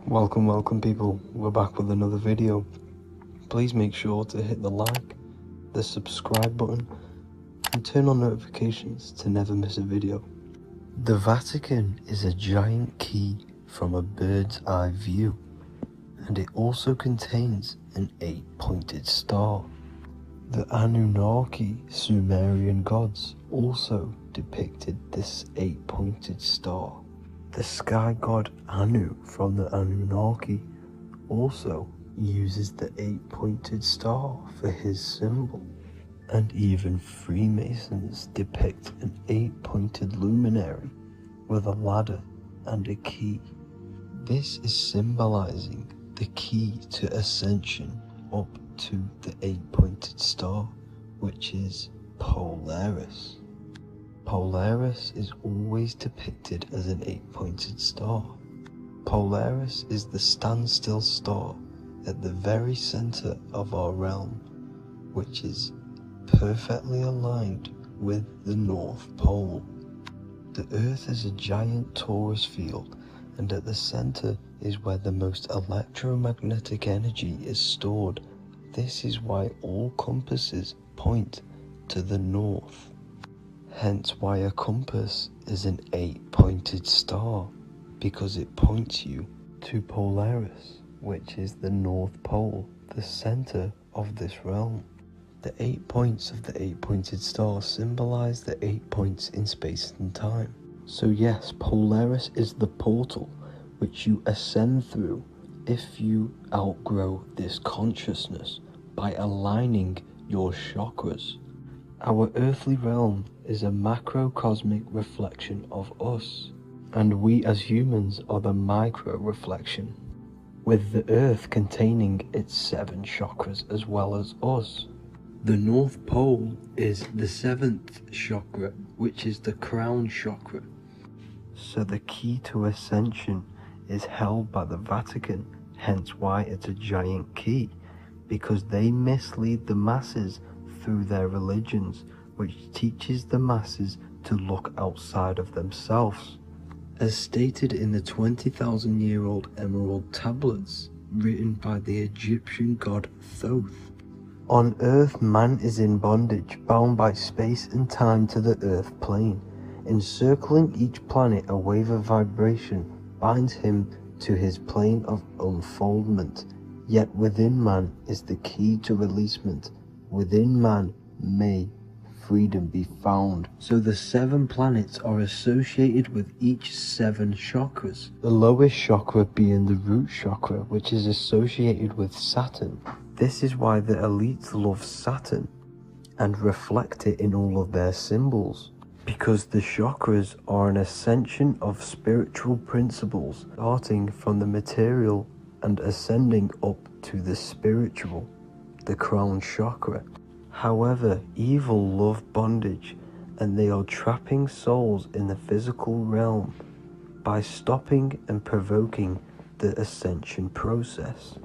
Welcome people, we're back with another video. Please make sure to hit the like, the subscribe button and turn on notifications to never miss a video. The Vatican is a giant key from a bird's eye view, and it also contains an 8-pointed star. The Anunnaki Sumerian gods also depicted this 8-pointed star. The sky god Anu from the Anunnaki also uses the 8-pointed star for his symbol. And even Freemasons depict an 8-pointed luminary with a ladder and a key. This is symbolizing the key to ascension up to the 8-pointed star, which is Polaris. Polaris is always depicted as an 8-pointed star. Polaris is the standstill star at the very center of our realm, which is perfectly aligned with the North Pole. The Earth is a giant torus field, and at the center is where the most electromagnetic energy is stored. This is why all compasses point to the north. Hence why a compass is an 8-pointed star, because it points you to Polaris, which is the North Pole, the center of this realm. The 8 points of the 8-pointed star symbolize the 8 points in space and time. So yes, Polaris is the portal which you ascend through if you outgrow this consciousness by aligning your chakras. Our earthly realm is a macrocosmic reflection of us, and we as humans are the micro reflection, with the earth containing its 7 chakras as well as us. The North Pole is the 7th chakra, which is the crown chakra. So the key to ascension is held by the Vatican, hence why it's a giant key, because they mislead the masses through their religions, which teaches the masses to look outside of themselves. As stated in the 20,000-year-old emerald tablets written by the Egyptian god Thoth, on earth man is in bondage, bound by space and time to the earth plane. Encircling each planet, a wave of vibration binds him to his plane of unfoldment. Yet within man is the key to releasement. Within man may freedom be found. So the 7 planets are associated with each 7 chakras. The lowest chakra being the root chakra, which is associated with Saturn. This is why the elites love Saturn and reflect it in all of their symbols, because the chakras are an ascension of spiritual principles, starting from the material and ascending up to the spiritual, the crown chakra. However, evil love bondage, and they are trapping souls in the physical realm by stopping and provoking the ascension process.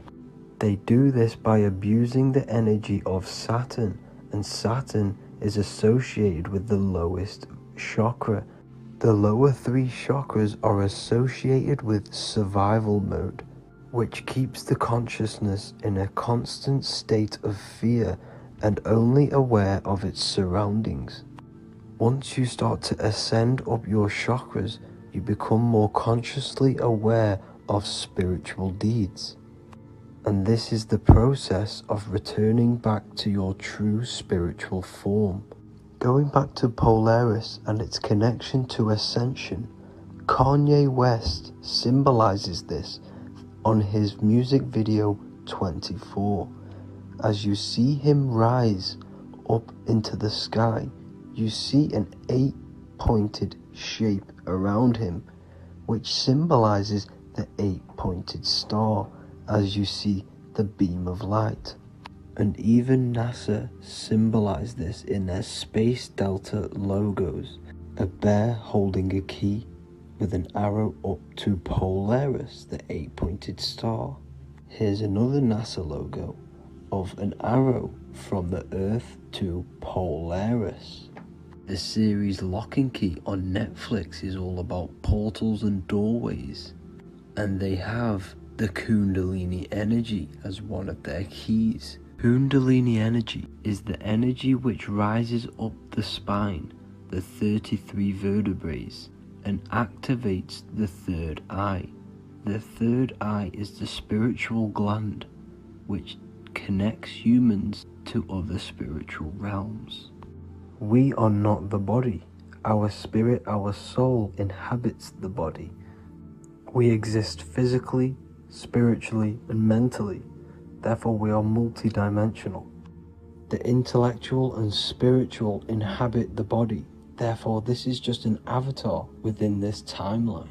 They do this by abusing the energy of Saturn, and Saturn is associated with the lowest chakra. The lower 3 chakras are associated with survival mode, which keeps the consciousness in a constant state of fear and only aware of its surroundings. Once you start to ascend up your chakras, you become more consciously aware of spiritual deeds. And this is the process of returning back to your true spiritual form. Going back to Polaris and its connection to ascension, Kanye West symbolizes this on his music video 24. As you see him rise up into the sky, you see an 8-pointed shape around him, which symbolizes the 8-pointed star, as you see the beam of light. And even NASA symbolize this in their Space Delta logos, a bear holding a key with an arrow up to Polaris, the 8-pointed star. Here's another NASA logo of an arrow from the Earth to Polaris. The series Lock and Key on Netflix is all about portals and doorways, and they have the Kundalini energy as one of their keys. Kundalini energy is the energy which rises up the spine, the 33 vertebrae, and activates the third eye. The third eye is the spiritual gland which connects humans to other spiritual realms. We are not the body. Our spirit, our soul inhabits the body. We exist physically, spiritually, and mentally. Therefore, we are multidimensional. The intellectual and spiritual inhabit the body. Therefore, this is just an avatar within this timeline.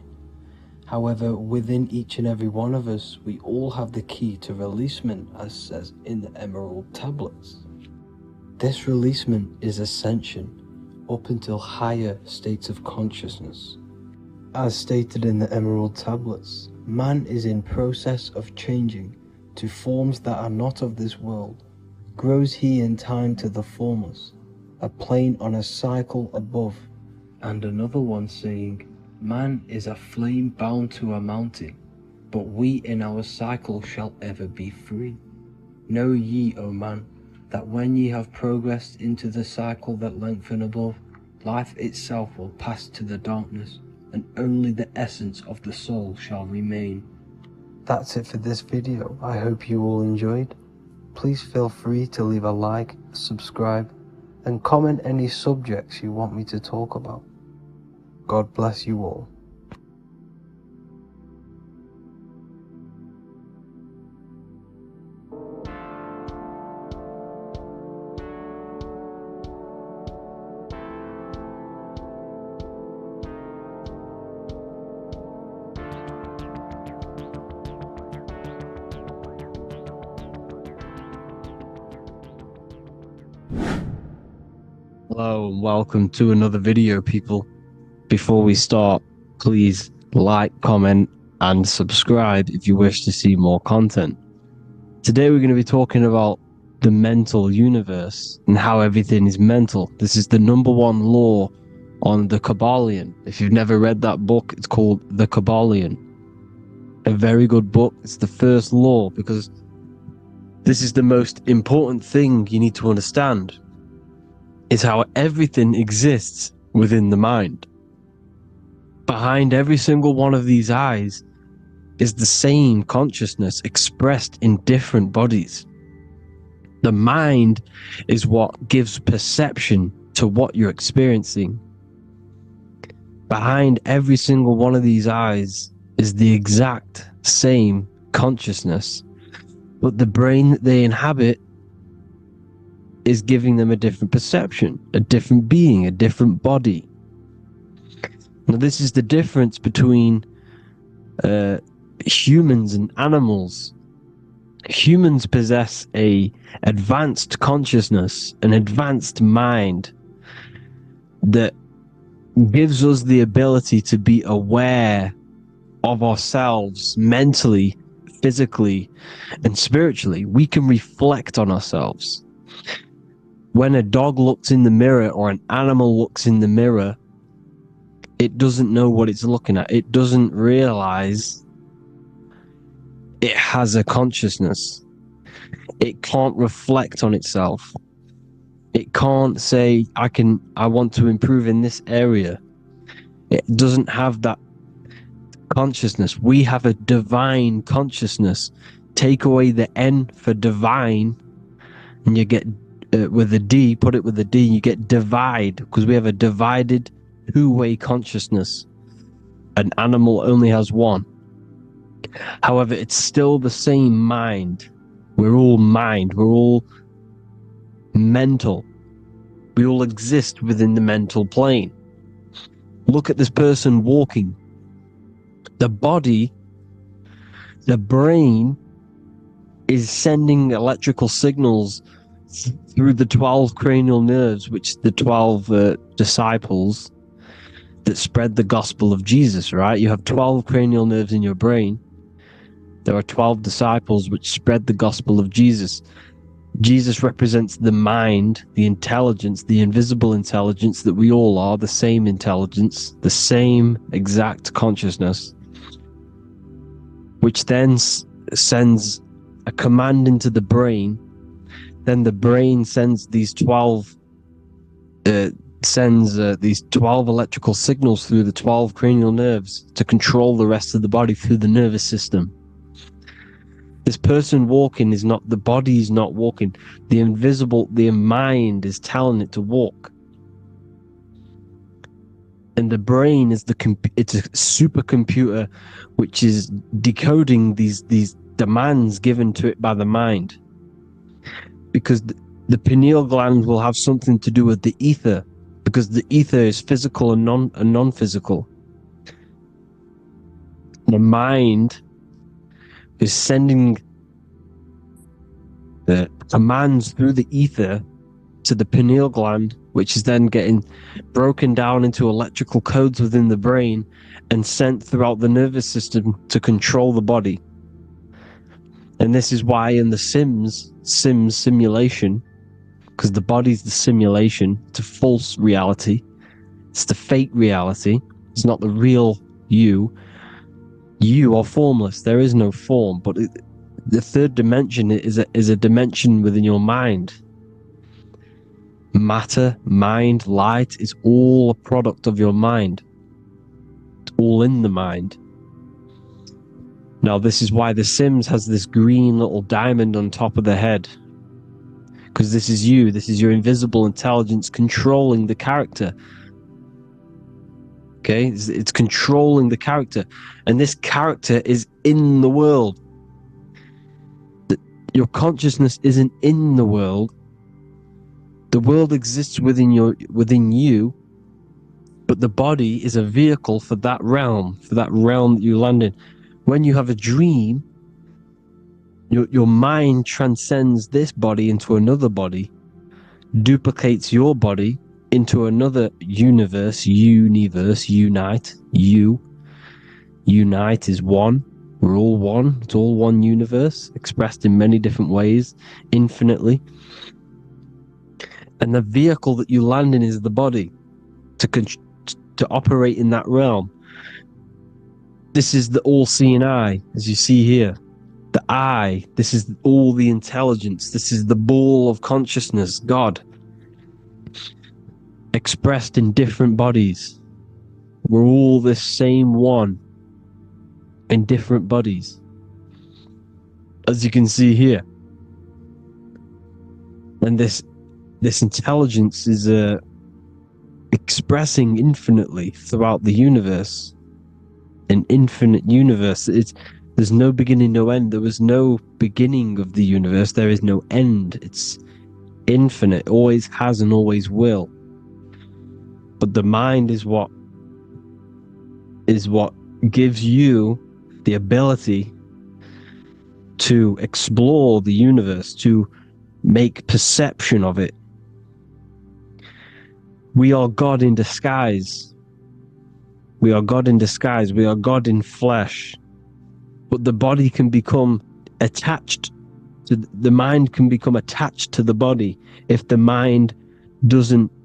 However, within each and every one of us, we all have the key to releasement, as says in the Emerald Tablets. This releasement is ascension up until higher states of consciousness. As stated in the Emerald Tablets, man is in process of changing to forms that are not of this world. Grows he in time to the formless, a plane on a cycle above. And another one saying, man is a flame bound to a mountain, but we in our cycle shall ever be free. Know ye, O man, that when ye have progressed into the cycle that lengthen above, life itself will pass to the darkness, and only the essence of the soul shall remain. That's it for this video. I hope you all enjoyed. Please feel free to leave a like, subscribe, and comment any subjects you want me to talk about. God bless you all. Hello and welcome to another video, people. Before we start, please like, comment and subscribe if you wish to see more content. Today we're going to be talking about the mental universe and how everything is mental. This is the #1 law on the Kybalion. If you've never read that book, it's called The Kybalion. A very good book. It's the first law because this is the most important thing you need to understand. Is how everything exists within the mind. Behind every single one of these eyes is the same consciousness expressed in different bodies. The mind is what gives perception to what you're experiencing. Behind every single one of these eyes is the exact same consciousness, but the brain that they inhabit is giving them a different perception, a different being, a different body. Now, this is the difference between humans and animals. Humans possess a advanced consciousness, an advanced mind that gives us the ability to be aware of ourselves mentally, physically, and spiritually. We can reflect on ourselves. When a dog looks in the mirror or an animal looks in the mirror, it doesn't know what it's looking at. It doesn't realize it has a consciousness. It can't reflect on itself. It can't say, I want to improve in this area. It doesn't have that consciousness. We have a divine consciousness. Take away the N for divine, and you get with a D, put it with a D, you get divide, because we have a divided two-way consciousness. An animal only has one. However, it's still the same mind. We're all mind. We're all mental. We all exist within the mental plane. Look at this person walking. The body, the brain, is sending electrical signals through the 12 cranial nerves, which the 12 disciples that spread the gospel of Jesus, right? You have 12 cranial nerves in your brain. There are 12 disciples which spread the gospel of Jesus. Jesus represents the mind, the intelligence, the invisible intelligence that we all are, the same intelligence, the same exact consciousness, which then sends a command into the brain. Then the brain sends these 12 electrical signals through the 12 cranial nerves to control the rest of the body through the nervous system. This person walking is not, the body is not walking. The mind is telling it to walk. And the brain is it's a supercomputer which is decoding these demands given to it by the mind. Because the pineal gland will have something to do with the ether, because the ether is physical and non-physical. The mind is sending the commands through the ether to the pineal gland, which is then getting broken down into electrical codes within the brain and sent throughout the nervous system to control the body. And this is why in the Sims simulation, because the body's the simulation, it's a false reality, it's the fake reality, it's not the real you. You are formless, there is no form, but the third dimension is a dimension within your mind. Matter, mind, light is all a product of your mind. It's all in the mind. Now, this is why The Sims has this green little diamond on top of the head. Because this is you, this is your invisible intelligence controlling the character. Okay, it's controlling the character. And this character is in the world. Your consciousness isn't in the world. The world exists within you, but the body is a vehicle for that realm that you land in. When you have a dream, your mind transcends this body into another body, duplicates your body into another unite. Unite is one. We're all one. It's all one universe, expressed in many different ways, infinitely. And the vehicle that you land in is the body to operate in that realm. This is the all-seeing eye, as you see here. The eye, this is all the intelligence. This is the ball of consciousness, God, expressed in different bodies. We're all this same one in different bodies, as you can see here. And this intelligence is expressing infinitely throughout the universe. An infinite universe. There's no beginning, no end. There was no beginning of the universe. There is no end. It's infinite. Always has and always will. But the mind is what gives you the ability to explore the universe, to make perception of it. We are God in disguise. We are God in disguise. We are God in flesh. But the body can become attached to the mind, can become attached to the body if the mind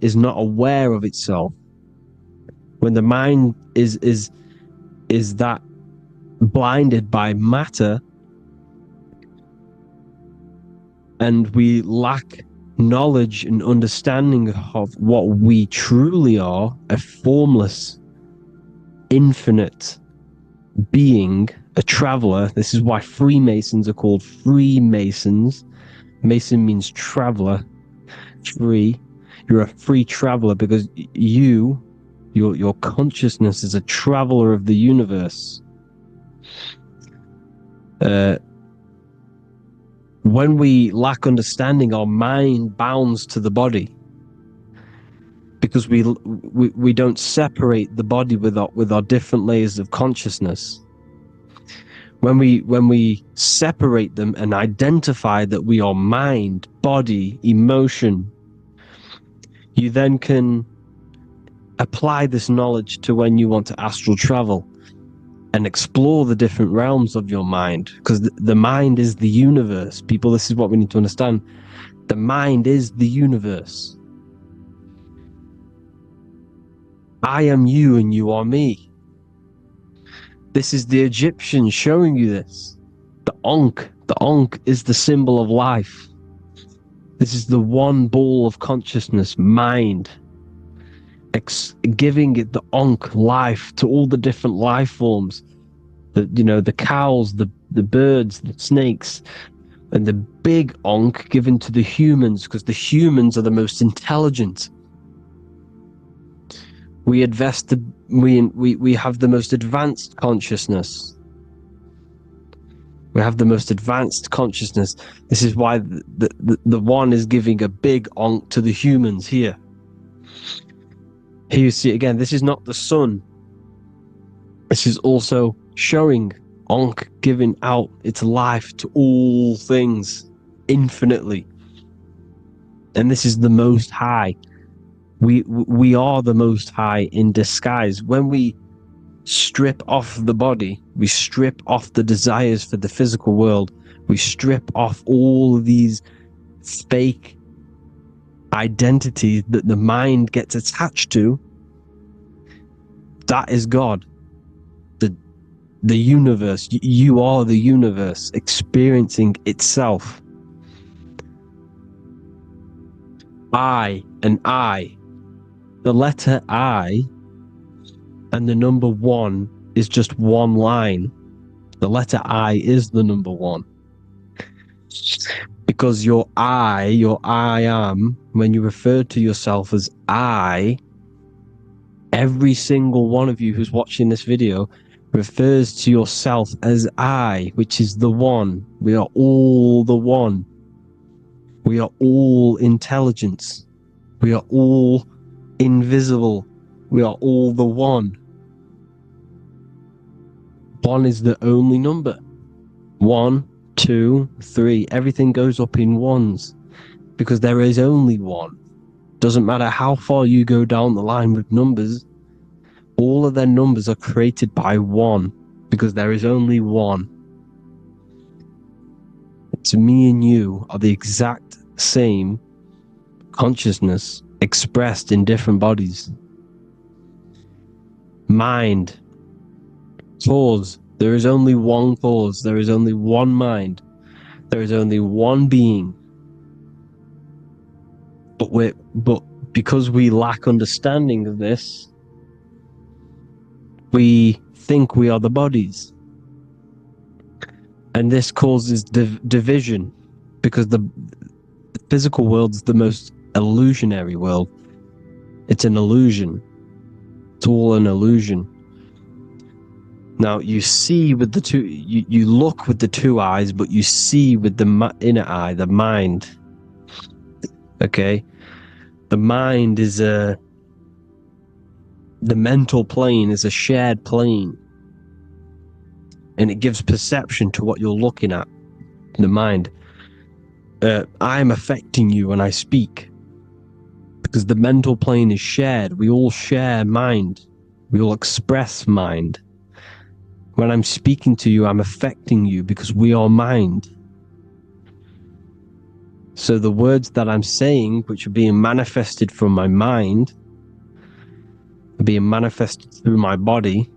is not aware of itself. When the mind is that blinded by matter, and we lack knowledge and understanding of what we truly are, a formless, infinite being, a traveler. This is why Freemasons are called Freemasons. Mason means traveler. Free. You're a free traveler because your consciousness is a traveler of the universe. When we lack understanding, our mind bounds to the body because we don't separate the body with our different layers of consciousness. When we separate them and identify that we are mind, body, emotion, you then can apply this knowledge to when you want to astral travel and explore the different realms of your mind, because the mind is the universe. People, this is what we need to understand. The mind is the universe. I am you and you are me. This is the Egyptians showing you this. The Ankh is the symbol of life. This is the one ball of consciousness, mind, giving it the Ankh life to all the different life forms. The cows, the birds, the snakes, and the big Ankh given to the humans, because the humans are the most intelligent. We have the most advanced consciousness. We have the most advanced consciousness. This is why the one is giving a big Ankh to the humans here. Here you see again, this is not the sun. This is also showing Ankh giving out its life to all things infinitely. And this is the Most High. We are the Most High in disguise. When we strip off the body, we strip off the desires for the physical world, we strip off all of these fake identities that the mind gets attached to. That is God. The universe. You are the universe experiencing itself. I and I. The letter I and the number 1 is just one line. The letter I is the number 1. Because your I am, when you refer to yourself as I, every single one of you who's watching this video refers to yourself as I, which is the one. We are all the one. We are all intelligence. We are all invisible. We are all the one. 1 is the only number. 1, 2, 3. Everything goes up in ones because there is only one. Doesn't matter how far you go down the line with numbers, all of their numbers are created by 1 because there is only one. So me and you are the exact same consciousness expressed in different bodies. Mind, cause. There is only one cause. There is only one mind. There is only one being. But because we lack understanding of this, we think we are the bodies. And this causes division, because the physical world is the most illusionary world. It's an illusion. It's all an illusion. Now you see with the two, you look with the 2 eyes, but you see with the inner eye, the mind. Okay? The mind is the mental plane is a shared plane. And it gives perception to what you're looking at. The mind. I'm affecting you when I speak. Because the mental plane is shared. We all share mind. We all express mind. When I'm speaking to you, I'm affecting you because we are mind. So the words that I'm saying, which are being manifested from my mind, are being manifested through my body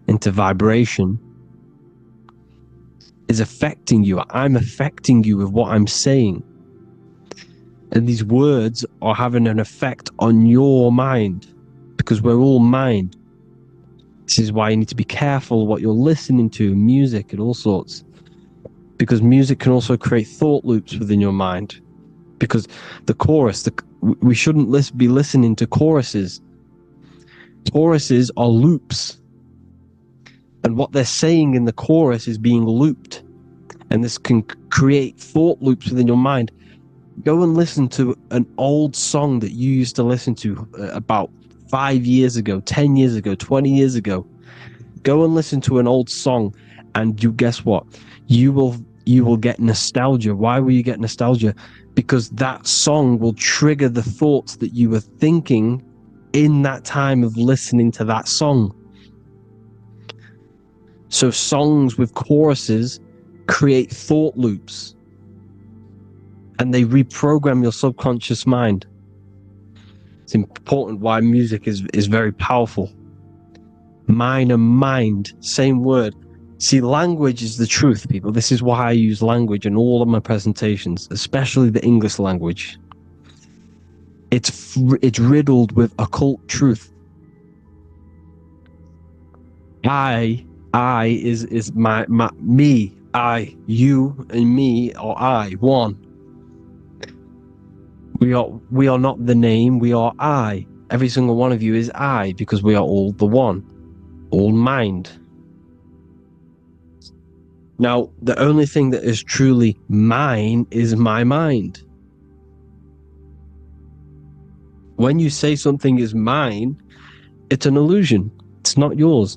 into vibration, is affecting you. I'm affecting you with what I'm saying. And these words are having an effect on your mind because we're all mind. This is why you need to be careful what you're listening to, music and all sorts. Because music can also create thought loops within your mind. Because the chorus, we shouldn't be listening to choruses. Choruses are loops. And what they're saying in the chorus is being looped. And this can create thought loops within your mind. Go and listen to an old song that you used to listen to about 5 years ago, 10 years ago, 20 years ago. Go and listen to an old song, and you guess what? You will get nostalgia. Why will you get nostalgia? Because that song will trigger the thoughts that you were thinking in that time of listening to that song. So songs with choruses create thought loops, and they reprogram your subconscious mind. It's important why music is very powerful. Mine and mind, same word. See, language is the truth, people. This is why I use language in all of my presentations, especially the English language. It's riddled with occult truth. I is my me, I, you and me, or I, one. We are not the name, we are I. Every single one of you is I, because we are all the one, all mind. Now, the only thing that is truly mine is my mind. When you say something is mine, it's an illusion. It's not yours.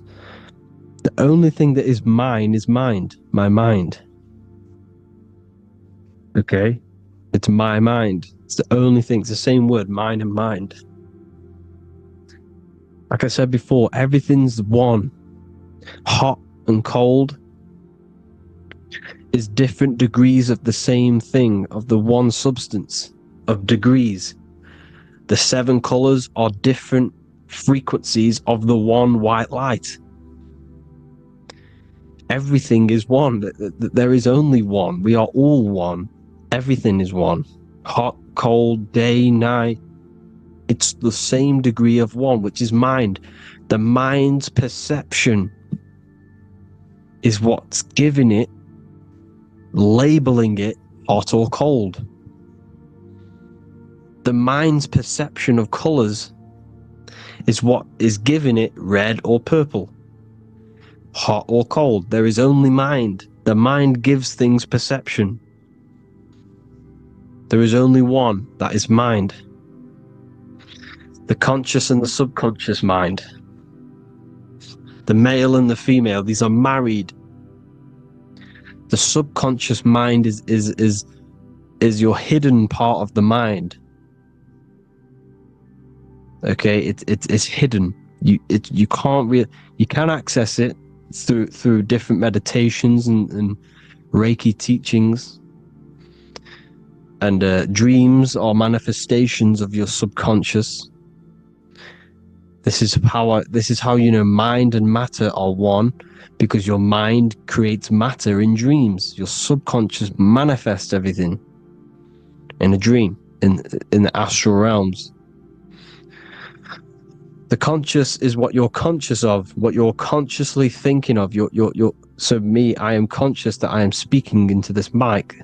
The only thing that is mine is mind, my mind. Okay? It's my mind. It's the only thing. It's the same word, mine and mind. Like I said before, everything's one. Hot and cold is different degrees of the same thing, of the one substance, of degrees. The 7 colors are different frequencies of the one white light. Everything is one. There is only one. We are all one. Everything is one. Hot, cold, day, night. It's the same degree of one, which is mind. The mind's perception is what's giving it, labeling it hot or cold. The mind's perception of colors is what is giving it red or purple, hot or cold. There is only mind. The mind gives things perception. There is only one, that is mind. The conscious and the subconscious mind. The male and the female, these are married. The subconscious mind is your hidden part of the mind. Okay, it's hidden. You can access it through different meditations and Reiki teachings, and dreams or manifestations of your subconscious. This is how you know mind and matter are one, because your mind creates matter in dreams. Your subconscious manifests everything in a dream, in the astral realms. The conscious is what you're conscious of, what you're consciously thinking of. So me, I am conscious that I am speaking into this mic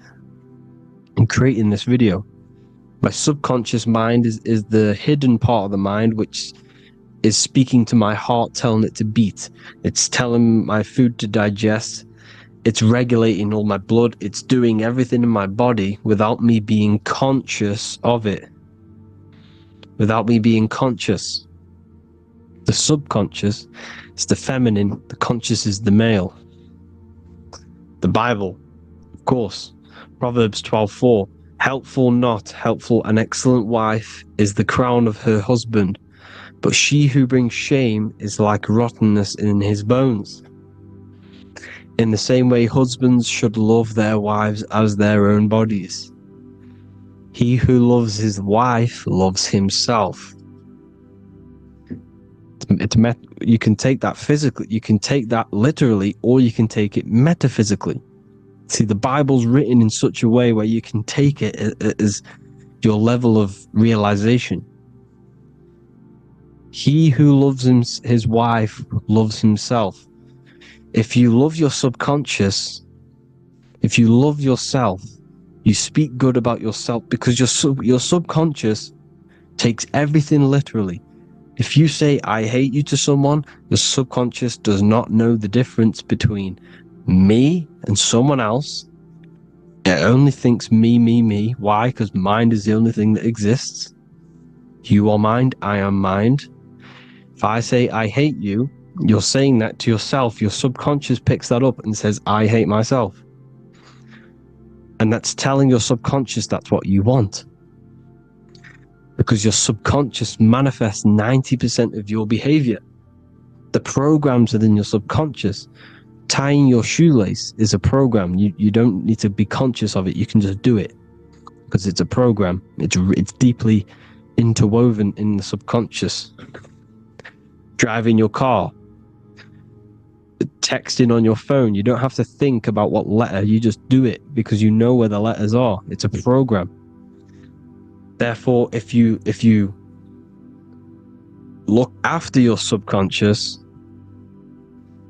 and creating this video. My subconscious mind is the hidden part of the mind, which is speaking to my heart, telling it to beat. It's telling my food to digest. It's regulating all my blood. It's doing everything in my body without me being conscious of it. Without me being conscious. The subconscious is the feminine, the conscious is the male. The Bible, of course, Proverbs 12:4, helpful not, helpful, an excellent wife is the crown of her husband, but she who brings shame is like rottenness in his bones. In the same way, husbands should love their wives as their own bodies. He who loves his wife loves himself. You can take that physically, you can take that literally, or you can take it metaphysically. See, the Bible's written in such a way where you can take it as your level of realization. He who loves his wife loves himself. If you love your subconscious, if you love yourself, you speak good about yourself, because your subconscious takes everything literally. If you say, I hate you to someone, your subconscious does not know the difference between me and someone else. It only thinks me, me, me. Why? Because mind is the only thing that exists. You are mind, I am mind. If I say, I hate you, you're saying that to yourself. Your subconscious picks that up and says, I hate myself. And that's telling your subconscious that's what you want. Because your subconscious manifests 90% of your behavior. The programs within your subconscious. Tying your shoelace is a program. You don't need to be conscious of it. You can just do it because it's a program. It's deeply interwoven in the subconscious. Driving your car. texting on your phone. You don't have to think about what letter. You just do it because you know where the letters are. It's a program. Therefore, if you look after your subconscious,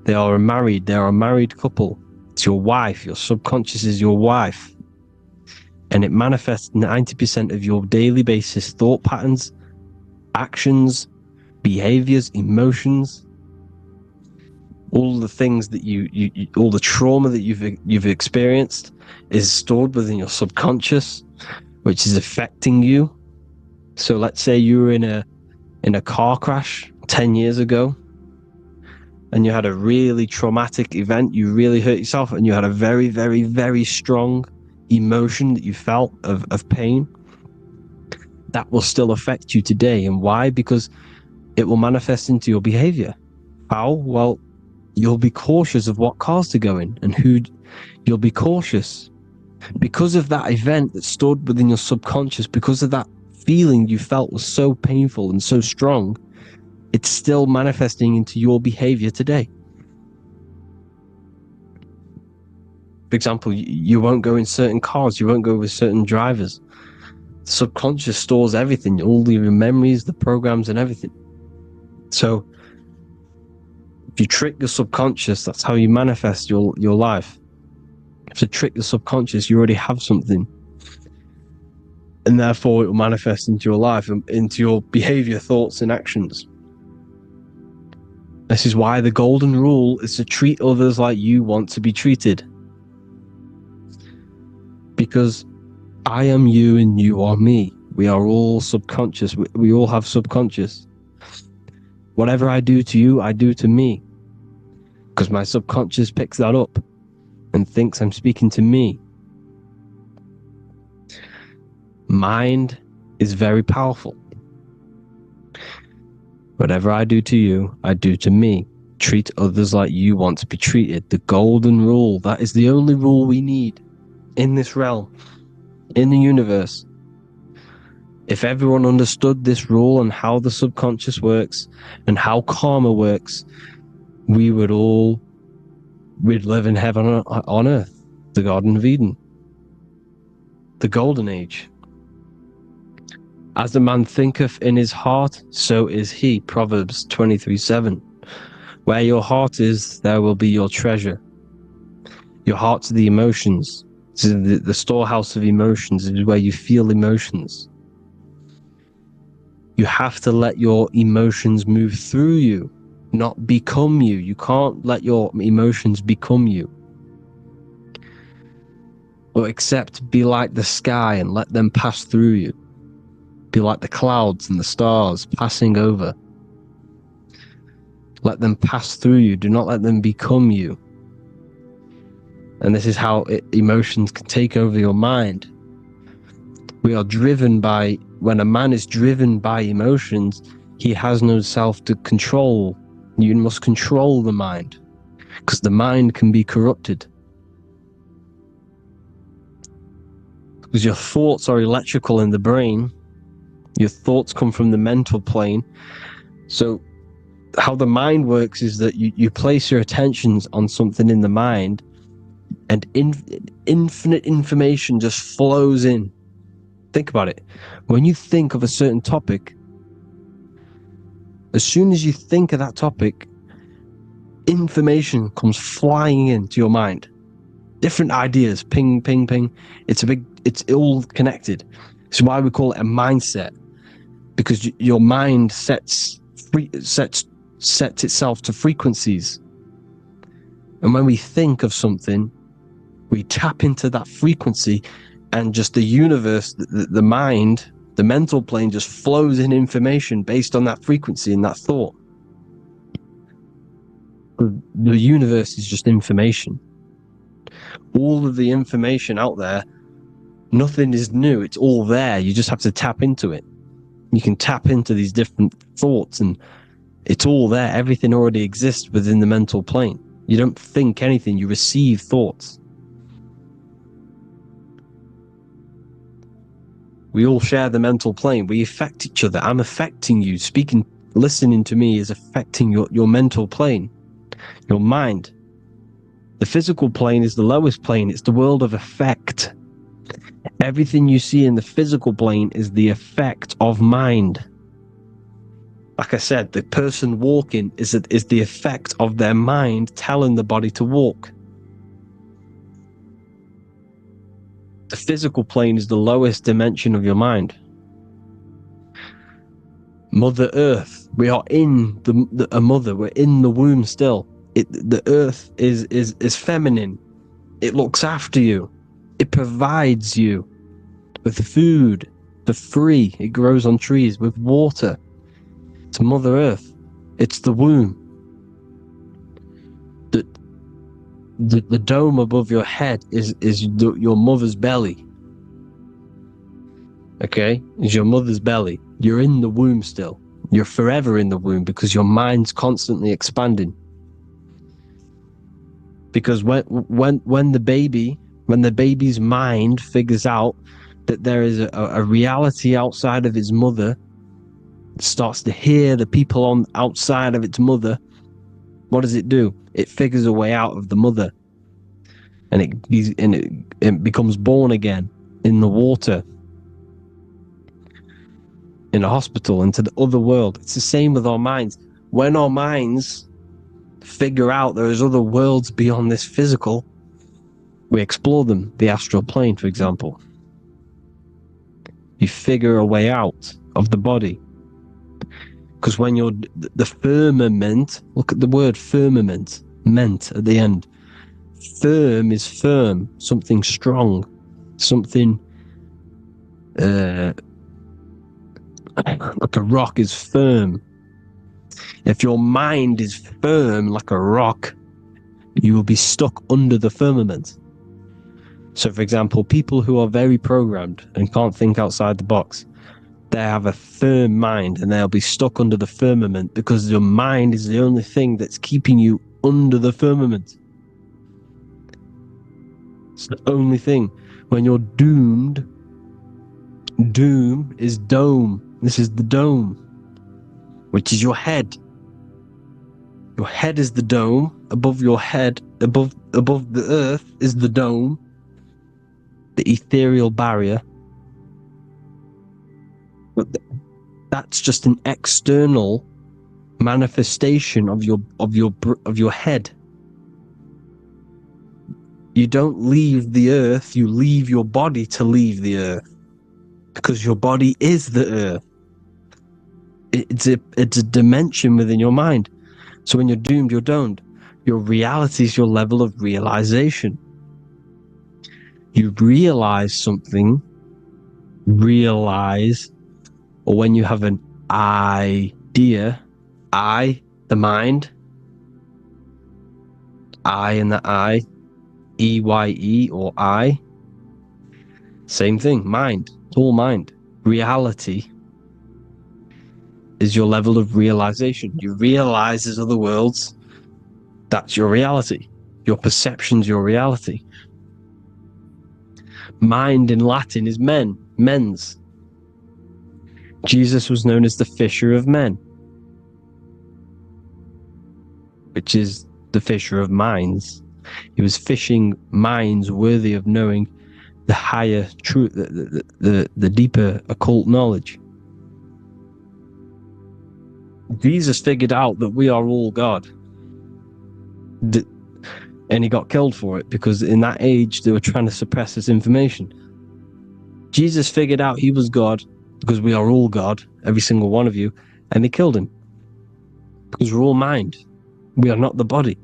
they are a married couple. It's your wife. Your subconscious is your wife. And it manifests 90% of your daily basis thought patterns, actions, behaviors, emotions, all the things that you all the trauma that you've experienced is stored within your subconscious, which is affecting you. So let's say you were in a car crash 10 years ago and you had a really traumatic event, you really hurt yourself, and you had a very, very, very strong emotion that you felt of pain. That will still affect you today. And why? Because it will manifest into your behavior. How? Well, you'll be cautious of what cars to go in and who. You'll be cautious because of that event that stored within your subconscious, because of that feeling you felt was so painful and so strong. It's still manifesting into your behavior today. For example, you won't go in certain cars, you won't go with certain drivers. The subconscious stores everything, all your memories, the programs and everything. So if you trick the subconscious, that's how you manifest your life. If you trick the subconscious, you already have something. And therefore it will manifest into your life and into your behavior, thoughts and actions. This is why the golden rule is to treat others like you want to be treated. Because I am you and you are me. We are all subconscious. We all have subconscious. Whatever I do to you, I do to me. Because my subconscious picks that up and thinks I'm speaking to me. Mind is very powerful. Whatever I do to you, I do to me. Treat others like you want to be treated. The golden rule. That is the only rule we need in this realm, in the universe. If everyone understood this rule and how the subconscious works and how karma works, we'd live in heaven on earth, the Garden of Eden, the golden age. As a man thinketh in his heart, so is he. Proverbs 23:7. Where your heart is, there will be your treasure. Your heart's the emotions. It's the storehouse of emotions. It is where you feel emotions. You have to let your emotions move through you, not become you. You can't let your emotions become you. Or except be like the sky and let them pass through you. Be like the clouds and the stars passing over. Let them pass through you. Do not let them become you. And this is how emotions can take over your mind. We are driven by, when a man is driven by emotions, he has no self to control. You must control the mind, because the mind can be corrupted. Because your thoughts are electrical in the brain. Your thoughts come from the mental plane. So how the mind works is that you place your attentions on something in the mind, and infinite information just flows in. Think about it. When you think of a certain topic, as soon as you think of that topic, information comes flying into your mind. Different ideas, ping, ping, ping. It's all connected. It's why we call it a mindset. Because your mind sets itself to frequencies. And when we think of something, we tap into that frequency, and just the universe, the mind, the mental plane just flows in information based on that frequency and that thought. The universe is just information. All of the information out there, nothing is new. It's all there. You just have to tap into it. You can tap into these different thoughts and it's all there. Everything already exists within the mental plane. You don't think anything, you receive thoughts. We all share the mental plane. We affect each other. I'm affecting you. Listening to me is affecting your mental plane, your mind. The physical plane is the lowest plane. It's the world of effect. Everything you see in the physical plane is the effect of mind. Like I said, the person walking is the effect of their mind telling the body to walk. The physical plane is the lowest dimension of your mind. Mother Earth, we are in a mother. We're in the womb still. The Earth is feminine. It looks after you. It provides you with food for free. It grows on trees with water. It's Mother Earth. It's the womb. The dome above your head is your mother's belly. Okay? Is your mother's belly. You're in the womb still. You're forever in the womb because your mind's constantly expanding. Because when the baby's mind figures out that there is a reality outside of its mother, starts to hear the people on outside of its mother, what does it do? It figures a way out of the mother, and it becomes born again in the water, in a hospital, into the other world. It's the same with our minds. When our minds figure out there is other worlds beyond this physical, we explore them. The astral plane, for example. You figure a way out of the body. Because when you're the firmament, look at the word firmament, meant at the end. Firm is firm, something strong, something like a rock is firm. If your mind is firm like a rock, you will be stuck under the firmament. So, for example, people who are very programmed and can't think outside the box, they have a firm mind and they'll be stuck under the firmament because your mind is the only thing that's keeping you under the firmament. It's the only thing. When you're doomed, doom is dome. This is the dome, which is your head. Your head is the dome. Above your head, above the earth is the dome, the ethereal barrier. But that's just an external manifestation of your head. You don't leave the earth, you leave your body to leave the earth, because your body is the earth. It's a dimension within your mind. So when you're doomed, you're domed. Your reality is your level of realization. You realize something, or when you have an idea, the mind, in the EYE or I, same thing, mind, it's all mind. Reality is your level of realization. You realize there's other worlds. That's your reality. Your perception's your reality. Mind in Latin is mens. Jesus was known as the fisher of men, which is the fisher of minds. He was fishing minds worthy of knowing the higher truth, the deeper occult knowledge. Jesus figured out that we are all God. And he got killed for it, because in that age they were trying to suppress this information. Jesus figured out he was God because we are all God, every single one of you, and they killed him. Because we're all mind. We are not the body.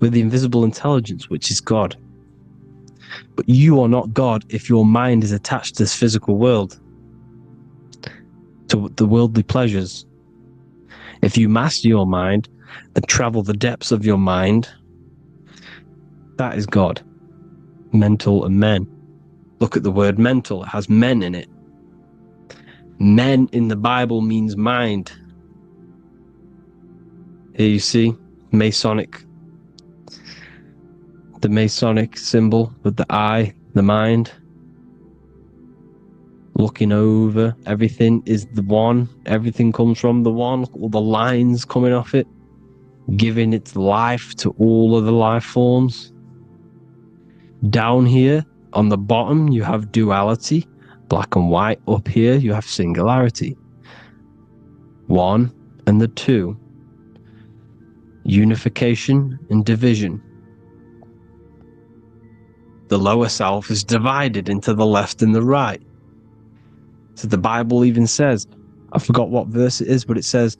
We're the invisible intelligence, which is God. But you are not God if your mind is attached to this physical world, to the worldly pleasures. If you master your mind and travel the depths of your mind, that is God. Mental and men. Look at the word mental. It has men in it. Men in the Bible means mind. Here you see Masonic. The Masonic symbol with the eye, the mind. Looking over, everything is the one. Everything comes from the one. All the lines coming off it, giving its life to all of the life forms. Down here on the bottom, you have duality, black and white. Up here, you have singularity. One and the two. Unification and division. The lower self is divided into the left and the right. So the Bible even says, I forgot what verse it is, but it says,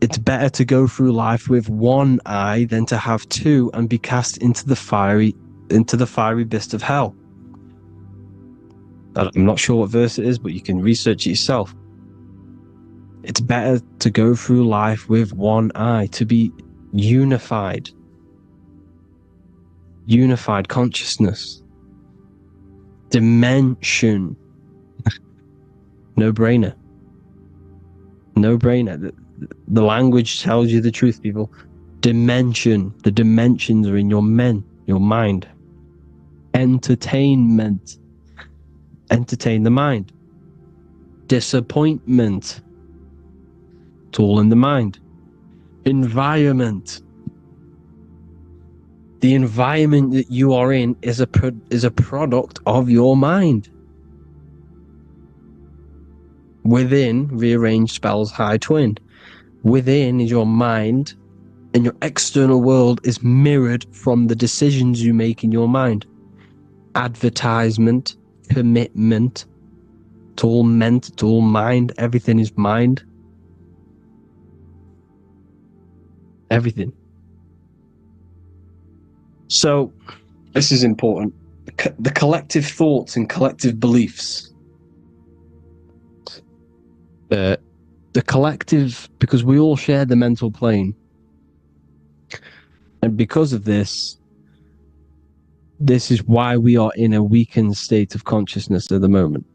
it's better to go through life with one eye than to have two and be cast into the fiery abyss of hell. I'm not sure what verse it is, but you can research it yourself. It's better to go through life with one eye, to be unified. Unified consciousness. Dimension. No brainer. No brainer. The language tells you the truth, people. Dimension. The dimensions are in your mind. Entertainment. Entertain the mind. Disappointment. It's all in the mind. Environment. The environment that you are in is a product of your mind. Within, rearrange spells high twin. Within is your mind, and your external world is mirrored from the decisions you make in your mind. Advertisement, commitment, it's all meant, it's all mind, everything is mind. Everything. So, this is important. The collective thoughts and collective beliefs. The collective, because we all share the mental plane. And because of this is why we are in a weakened state of consciousness at the moment.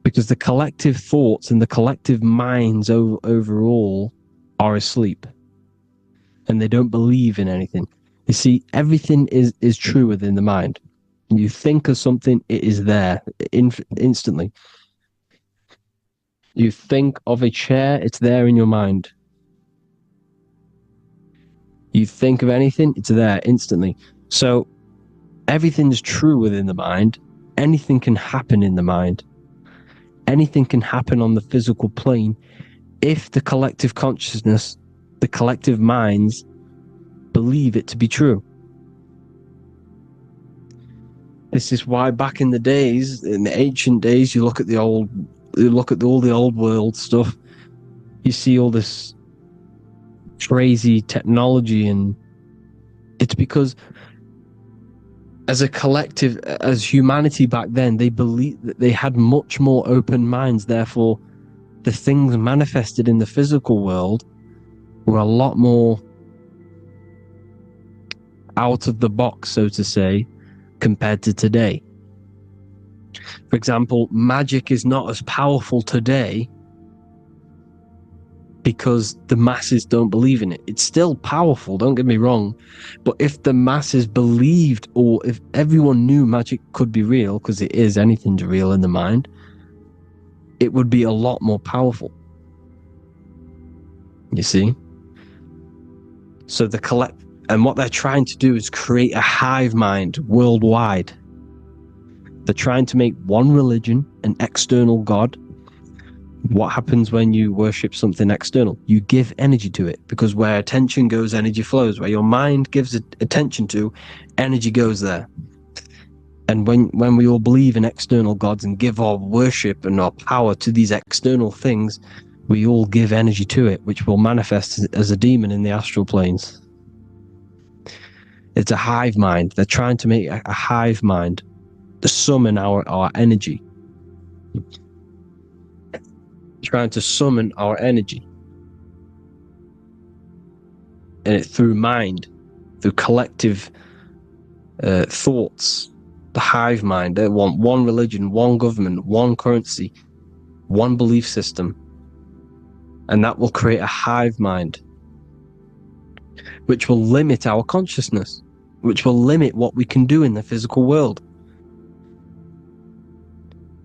Because the collective thoughts and the collective minds overall are asleep. And they don't believe in anything. You see, everything is true within the mind. You think of something, it is there instantly. You think of a chair, it's there in your mind. You think of anything, it's there instantly. So everything's true within the mind. Anything can happen in the mind. Anything can happen on the physical plane if the collective consciousness, the collective minds, believe it to be true. This is why back in the days, in the ancient days, you look at all the old world stuff, you see all this crazy technology, and it's because as a collective, as humanity back then, they believed that they had much more open minds. Therefore, the things manifested in the physical world were a lot more out of the box, so to say, compared to today. For example, magic is not as powerful today because the masses don't believe in it. It's still powerful, don't get me wrong, but if the masses believed, or if everyone knew magic could be real, because it is, anything's real in the mind, it would be a lot more powerful. You see? So and what they're trying to do is create a hive mind worldwide. They're trying to make one religion, an external God. What happens when you worship something external? You give energy to it, because where attention goes, energy flows. Where your mind gives attention to, energy goes there. And when we all believe in external gods and give our worship and our power to these external things, we all give energy to it, which will manifest as a demon in the astral planes. It's a hive mind. They're trying to make a hive mind to summon our energy. Trying to summon our energy. And it through mind, through collective thoughts. The hive mind. They want one religion, one government, one currency, one belief system. And that will create a hive mind, which will limit our consciousness, which will limit what we can do in the physical world.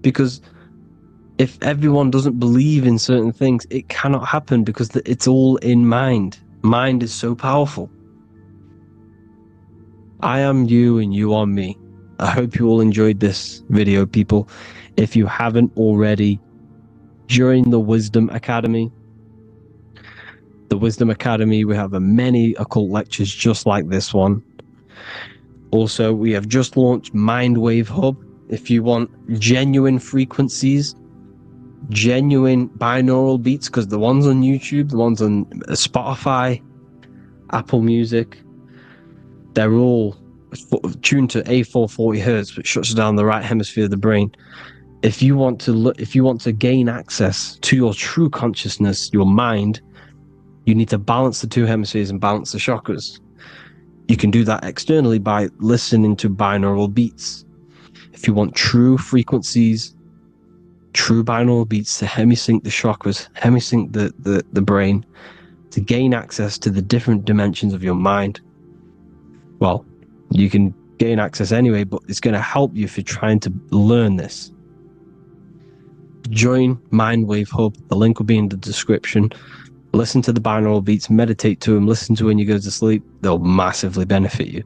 Because if everyone doesn't believe in certain things, it cannot happen, because it's all in mind. Mind is so powerful. I am you and you are me. I hope you all enjoyed this video, people. If you haven't already, join the Wisdom Academy. The Wisdom Academy, we have many occult lectures just like this one. Also, we have just launched Mindwave Hub. If you want genuine frequencies, genuine binaural beats, because the ones on YouTube, the ones on Spotify, Apple Music, they're all tuned to A440 hertz, which shuts down the right hemisphere of the brain. If you want to gain access to your true consciousness, your mind, you need to balance the two hemispheres and balance the chakras. You can do that externally by listening to binaural beats. If you want true frequencies, true binaural beats to hemisync the chakras, hemisync the brain, to gain access to the different dimensions of your mind, well, you can gain access anyway, but it's going to help you if you're trying to learn this. Join Mindwave Hub. The link will be in the description. Listen to the binaural beats, meditate to them, listen to when you go to sleep. They'll massively benefit you.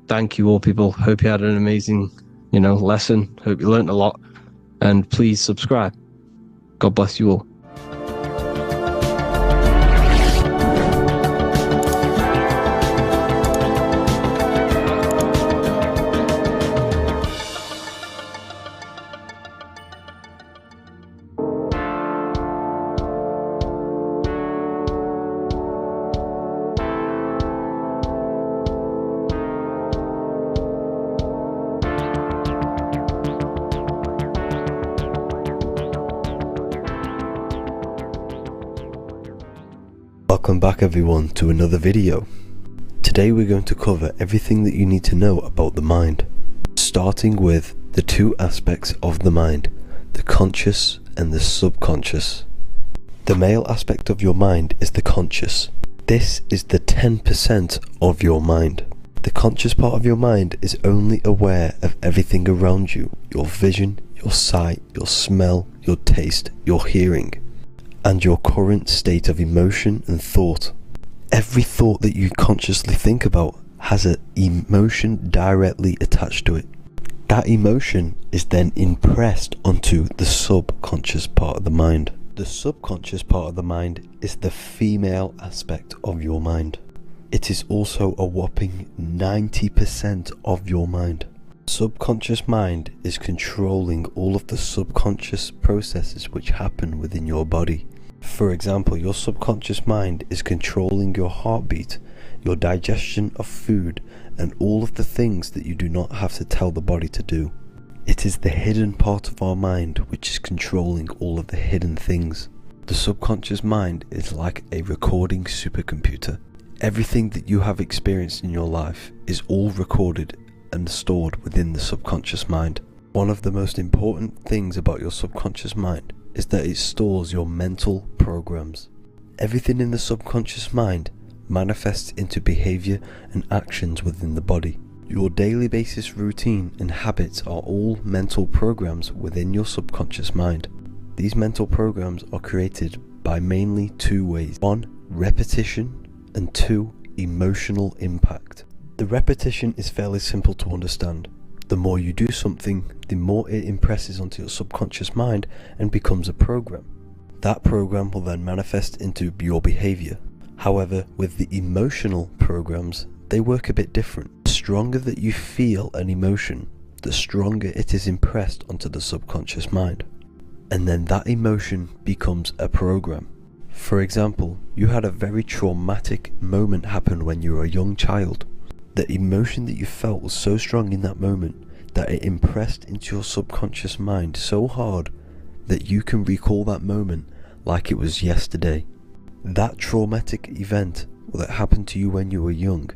Thank you all, people. Hope you had an amazing, lesson. Hope you learned a lot. And please subscribe. God bless you all. Welcome back everyone to another video. Today we're going to cover everything that you need to know about the mind, starting with the two aspects of the mind, the conscious and the subconscious. The male aspect of your mind is the conscious. This is the 10% of your mind. The conscious part of your mind is only aware of everything around you, your vision, your sight, your smell, your taste, your hearing, and your current state of emotion and thought. Every thought that you consciously think about has an emotion directly attached to it. That emotion is then impressed onto the subconscious part of the mind. The subconscious part of the mind is the female aspect of your mind. It is also a whopping 90% of your mind. Subconscious mind is controlling all of the subconscious processes which happen within your body. For example, your subconscious mind is controlling your heartbeat, your digestion of food, and all of the things that you do not have to tell the body to do. It is the hidden part of our mind which is controlling all of the hidden things. The subconscious mind is like a recording supercomputer. Everything that you have experienced in your life is all recorded and stored within the subconscious mind. One of the most important things about your subconscious mind is that it stores your mental programs. Everything in the subconscious mind manifests into behavior and actions within the body. Your daily basis routine and habits are all mental programs within your subconscious mind. These mental programs are created by mainly two ways. 1, repetition, and 2, emotional impact. The repetition is fairly simple to understand. The more you do something, the more it impresses onto your subconscious mind and becomes a program. That program will then manifest into your behavior. However, with the emotional programs, they work a bit different. The stronger that you feel an emotion, the stronger it is impressed onto the subconscious mind. And then that emotion becomes a program. For example, you had a very traumatic moment happen when you were a young child. The emotion that you felt was so strong in that moment that it impressed into your subconscious mind so hard that you can recall that moment like it was yesterday. That traumatic event that happened to you when you were young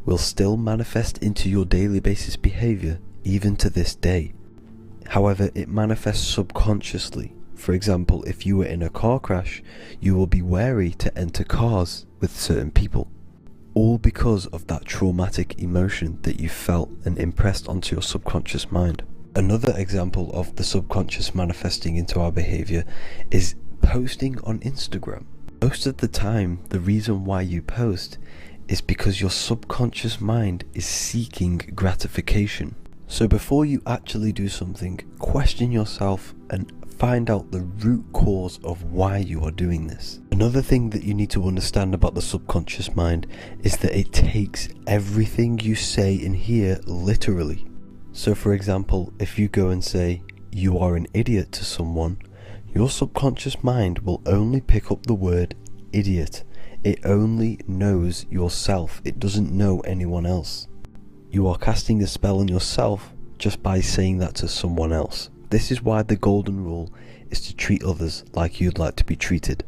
will still manifest into your daily basis behavior even to this day. However, it manifests subconsciously. For example, if you were in a car crash, you will be wary to enter cars with certain people. All because of that traumatic emotion that you felt and impressed onto your subconscious mind. Another example of the subconscious manifesting into our behavior is posting on Instagram. Most of the time, the reason why you post is because your subconscious mind is seeking gratification. So before you actually do something, question yourself and find out the root cause of why you are doing this. Another thing that you need to understand about the subconscious mind is that it takes everything you say and hear literally. So for example, if you go and say, "You are an idiot" to someone, your subconscious mind will only pick up the word idiot. It only knows yourself, it doesn't know anyone else. You are casting a spell on yourself just by saying that to someone else. This is why the golden rule is to treat others like you'd like to be treated.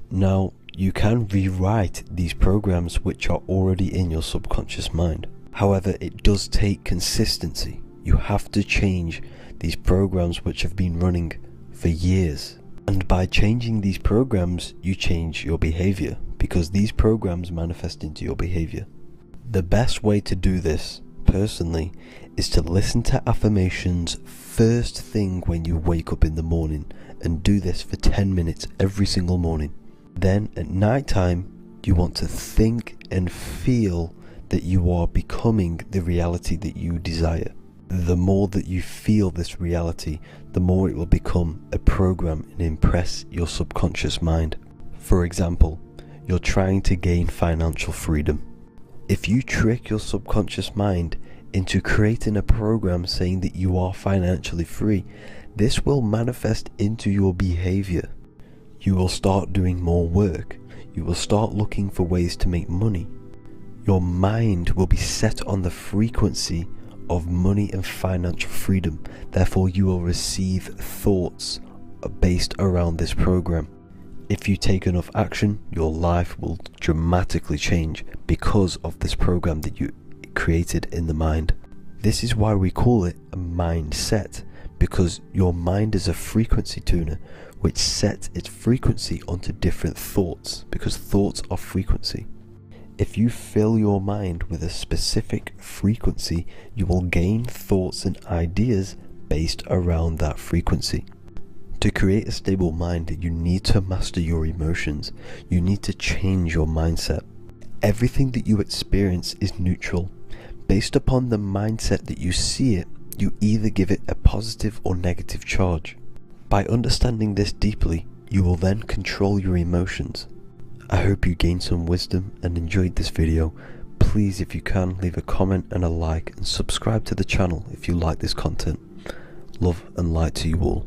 Now, you can rewrite these programs which are already in your subconscious mind. However, it does take consistency. You have to change these programs which have been running for years. And by changing these programs, you change your behavior, because these programs manifest into your behavior. The best way to do this, personally, is to listen to affirmations first thing when you wake up in the morning, and do this for 10 minutes every single morning. Then at night time, you want to think and feel that you are becoming the reality that you desire. The more that you feel this reality, the more it will become a program and impress your subconscious mind. For example, you're trying to gain financial freedom. If you trick your subconscious mind into creating a program saying that you are financially free, this will manifest into your behavior. You will start doing more work. You will start looking for ways to make money. Your mind will be set on the frequency of money and financial freedom. Therefore, you will receive thoughts based around this program. If you take enough action, your life will dramatically change because of this program that you created in the mind. This is why we call it a mindset, because your mind is a frequency tuner which sets its frequency onto different thoughts, because thoughts are frequency. If you fill your mind with a specific frequency, you will gain thoughts and ideas based around that frequency. To create a stable mind, you need to master your emotions. You need to change your mindset. Everything that you experience is neutral. Based upon the mindset that you see it, you either give it a positive or negative charge. By understanding this deeply, you will then control your emotions. I hope you gained some wisdom and enjoyed this video. Please, if you can, leave a comment and a like, and subscribe to the channel if you like this content. Love and light to you all.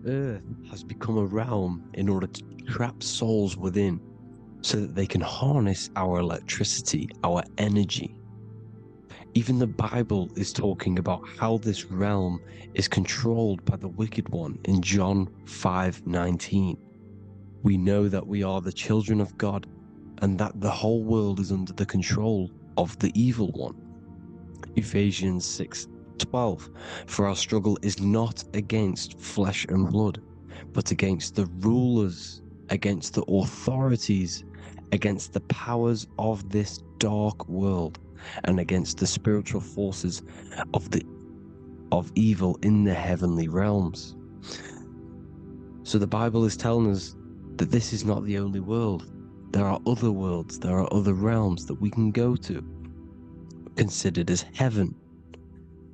The earth has become a realm in order to trap souls within, so that they can harness our electricity, our energy. Even the Bible is talking about how this realm is controlled by the wicked one in John 5:19. We know that we are the children of God, and that the whole world is under the control of the evil one. Ephesians 6:12, for our struggle is not against flesh and blood, but against the rulers, against the authorities, against the powers of this dark world, and against the spiritual forces of evil in the heavenly realms. So the Bible is telling us that this is not the only world. There are other worlds, there are other realms that we can go to, considered as heaven.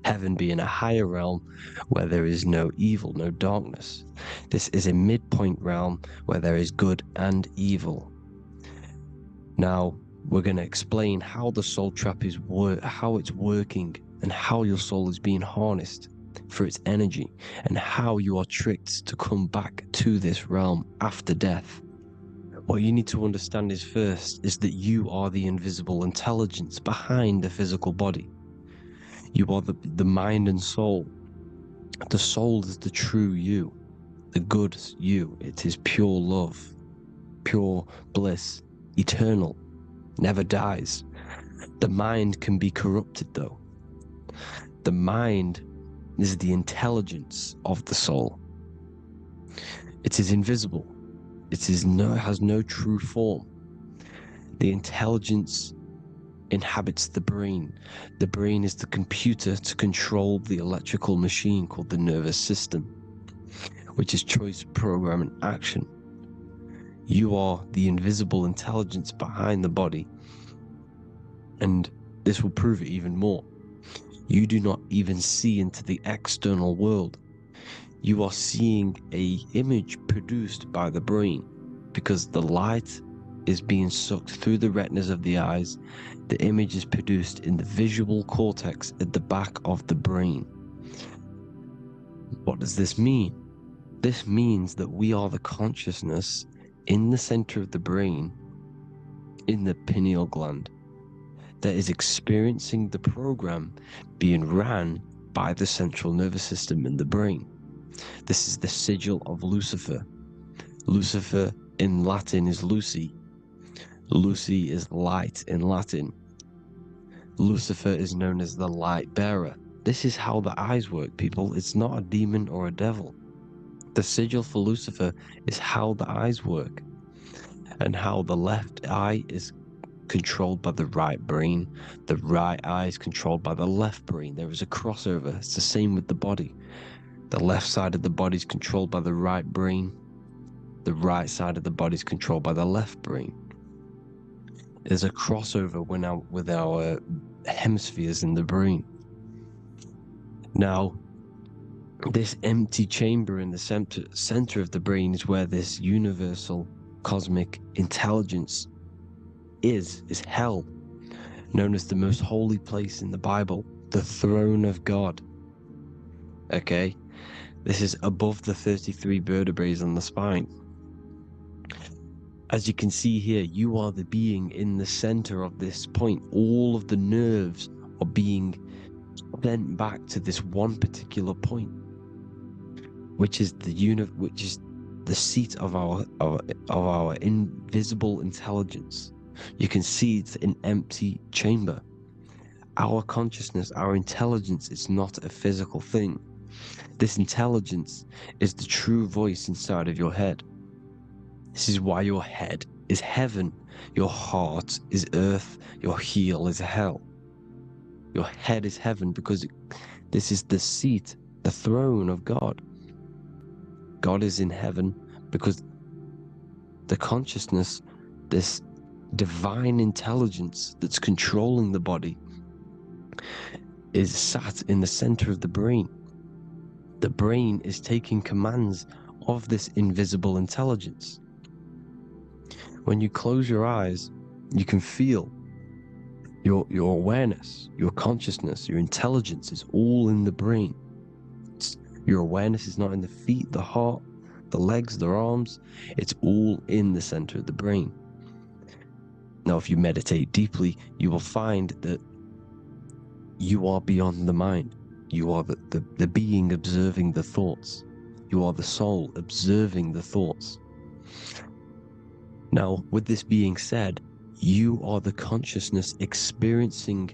Heaven being a higher realm where there is no evil, no darkness. This is a midpoint realm where there is good and evil. Now, we're going to explain how the soul trap is how it's working, and how your soul is being harnessed for its energy, and how you are tricked to come back to this realm after death. What you need to understand is first is that you are the invisible intelligence behind the physical body. You are the mind and soul. The soul is the true you, the good you. It is pure love. pure bliss, eternal, never dies. The mind can be corrupted though. The mind is the intelligence of the soul. It is invisible. It has no true form. The intelligence inhabits the brain. The brain is the computer to control the electrical machine called the nervous system, which is choice, program, and action. You are the invisible intelligence behind the body, and this will prove it even more. You do not even see into the external world. You are seeing an image produced by the brain, because the light is being sucked through the retinas of the eyes. The image is produced in the visual cortex at the back of the brain. What does this mean? This means that we are the consciousness in the center of the brain, in the pineal gland, that is experiencing the program being ran by the central nervous system in the brain. This is the sigil of Lucifer. Lucifer in Latin is Lucy. Lucy is light in Latin. Lucifer is known as the light bearer. This is how the eyes work, people. It's not a demon or a devil. The sigil for Lucifer is how the eyes work, and how the left eye is controlled by the right brain. The right eye is controlled by the left brain. There is a crossover. It's the same with the body. The left side of the body is controlled by the right brain. The right side of the body is controlled by the left brain. There's a crossover with our hemispheres in the brain. Now, this empty chamber in the center of the brain is where this universal cosmic intelligence is hell, known as the most holy place in the Bible, the throne of God. Okay, this is above the 33 vertebrae on the spine. As you can see here, you are the being in the center of this point. All of the nerves are being sent back to this one particular point, which is the seat of our invisible intelligence. You can see it's an empty chamber. Our consciousness, our intelligence, is not a physical thing. This intelligence is the true voice inside of your head. This is why your head is heaven, your heart is earth, your heel is hell. Your head is heaven because this is the seat, the throne of God. God is in heaven because the consciousness, this divine intelligence that's controlling the body, is sat in the center of the brain. The brain is taking commands of this invisible intelligence. When you close your eyes, you can feel your awareness, your consciousness, your intelligence is all in the brain. Your awareness is not in the feet, the heart, the legs, the arms. It's all in the center of the brain. Now, if you meditate deeply, you will find that you are beyond the mind. You are the being observing the thoughts. You are the soul observing the thoughts. Now, with this being said, you are the consciousness experiencing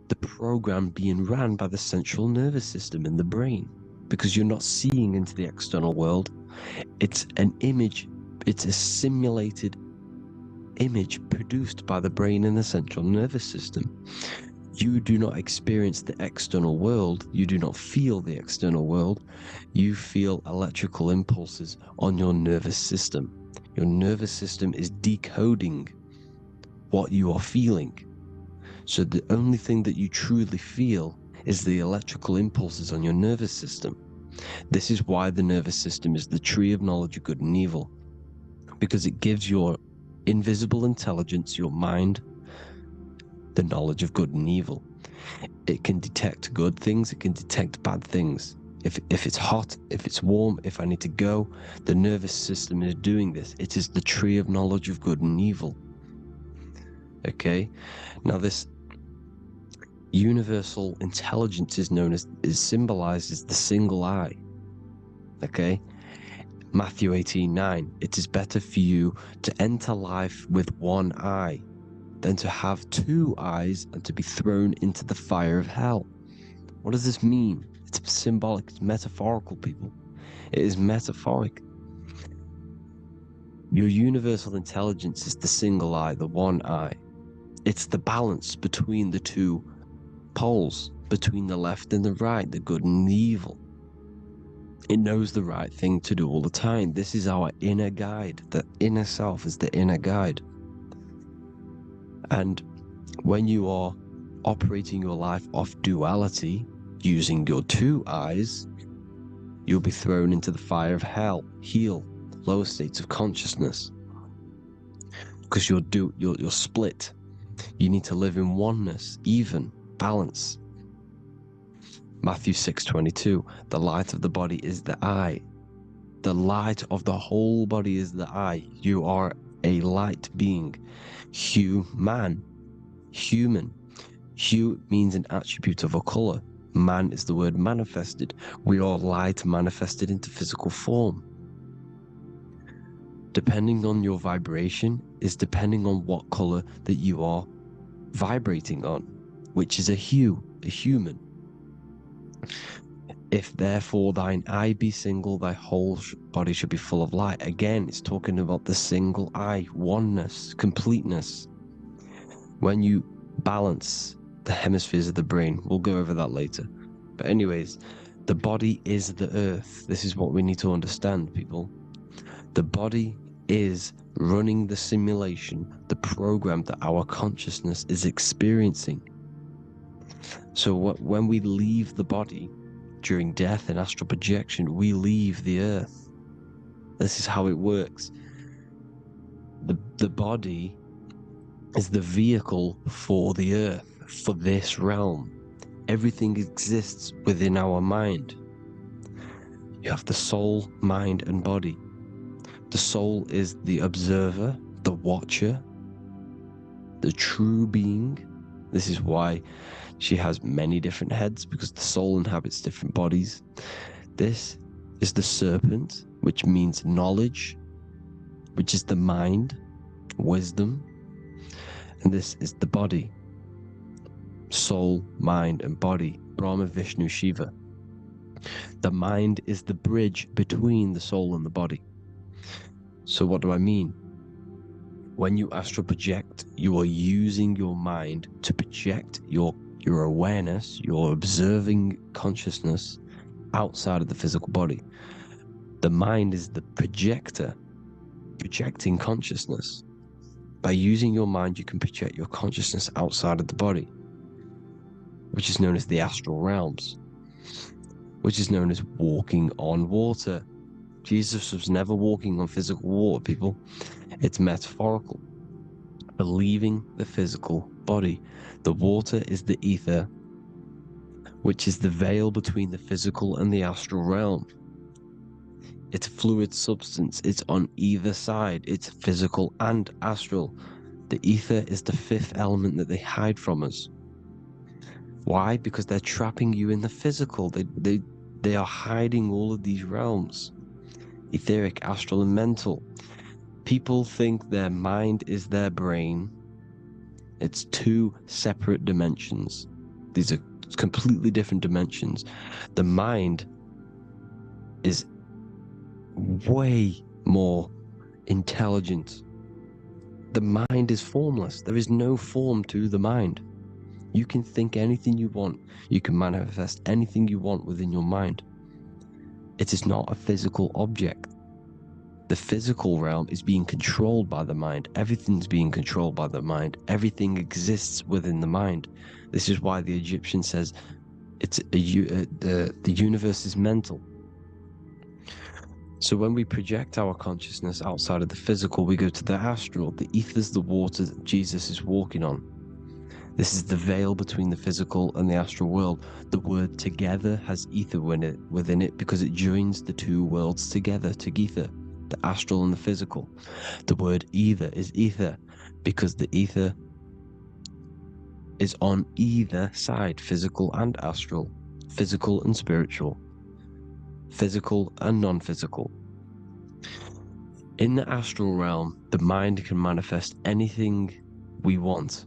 the program being ran by the central nervous system in the brain, because you're not seeing into the external world. It's an image, it's a simulated image produced by the brain and the central nervous system. You do not experience the external world. You do not feel the external world. You feel electrical impulses on your nervous system. Your nervous system is decoding what you are feeling. So the only thing that you truly feel is the electrical impulses on your nervous system. This is why the nervous system is the tree of knowledge of good and evil, because it gives your invisible intelligence, your mind, the knowledge of good and evil. It can detect good things, it can detect bad things. If it's hot, if it's warm, if I need to go, the nervous system is doing this. It is the tree of knowledge of good and evil. Okay, now this universal intelligence is symbolized as the single eye. Okay, Matthew 18:9, it is better for you to enter life with one eye than to have two eyes and to be thrown into the fire of hell. What does this mean? It's symbolic, it's metaphorical, people. It is metaphoric. Your universal intelligence is the single eye, the one eye. It's the balance between the two poles, between the left and the right, the good and the evil. It knows the right thing to do all the time. This is our inner guide. The inner self is the inner guide. And when you are operating your life off duality, using your two eyes, you'll be thrown into the fire of hell, lower states of consciousness. Because you're split. You need to live in oneness, even, balance. Matthew 6:22, the light of the body is the eye. The light of the whole body is the eye. You are a light being. Human. Hue means an attribute of a color. Man is the word manifested. We are light manifested into physical form. Depending on your vibration is depending on what color that you are vibrating on, which is a hue, a human. If therefore thine eye be single, thy whole body should be full of light. Again, it's talking about the single eye, oneness, completeness. When you balance the hemispheres of the brain, we'll go over that later. But anyways, the body is the earth. This is what we need to understand, people. The body is running the simulation, the program that our consciousness is experiencing. So when we leave the body during death and astral projection, we leave the earth. This is how it works. The body is the vehicle for the earth, for this realm. Everything exists within our mind. You have the soul, mind, and body. The soul is the observer, the watcher, the true being. This is why she has many different heads, because the soul inhabits different bodies. This is the serpent, which means knowledge, which is the mind, wisdom. And this is the body, soul, mind, and body, Brahma, Vishnu, Shiva. The mind is the bridge between the soul and the body. So what do I mean? When you astral project, you are using your mind to project your awareness, your observing consciousness outside of the physical body. The mind is the projector, projecting consciousness. By using your mind, you can project your consciousness outside of the body, which is known as the astral realms, which is known as walking on water. Jesus was never walking on physical water, people. It's metaphorical. Leaving the physical body. The water is the ether, which is the veil between the physical and the astral realm. It's a fluid substance. It's on either side. It's physical and astral. The ether is the fifth element that they hide from us. Why? Because they're trapping you in the physical. They are hiding all of these realms. Etheric, astral, and mental. People think their mind is their brain. It's two separate dimensions. These are completely different dimensions. The mind is way more intelligent. The mind is formless. There is no form to the mind. You can think anything you want. You can manifest anything you want within your mind. It is not a physical object. The physical realm is being controlled by the mind. Everything's being controlled by the mind. Everything exists within the mind. This is why the Egyptian says the universe is mental. So when we project our consciousness outside of the physical, we go to the astral. The ether is the water that Jesus is walking on. This is the veil between the physical and the astral world. The word together has ether within it because it joins the two worlds together, together, the astral and the physical. The word either is ether because the ether is on either side, physical and astral, physical and spiritual, physical and non-physical. In the astral realm, the mind can manifest anything we want.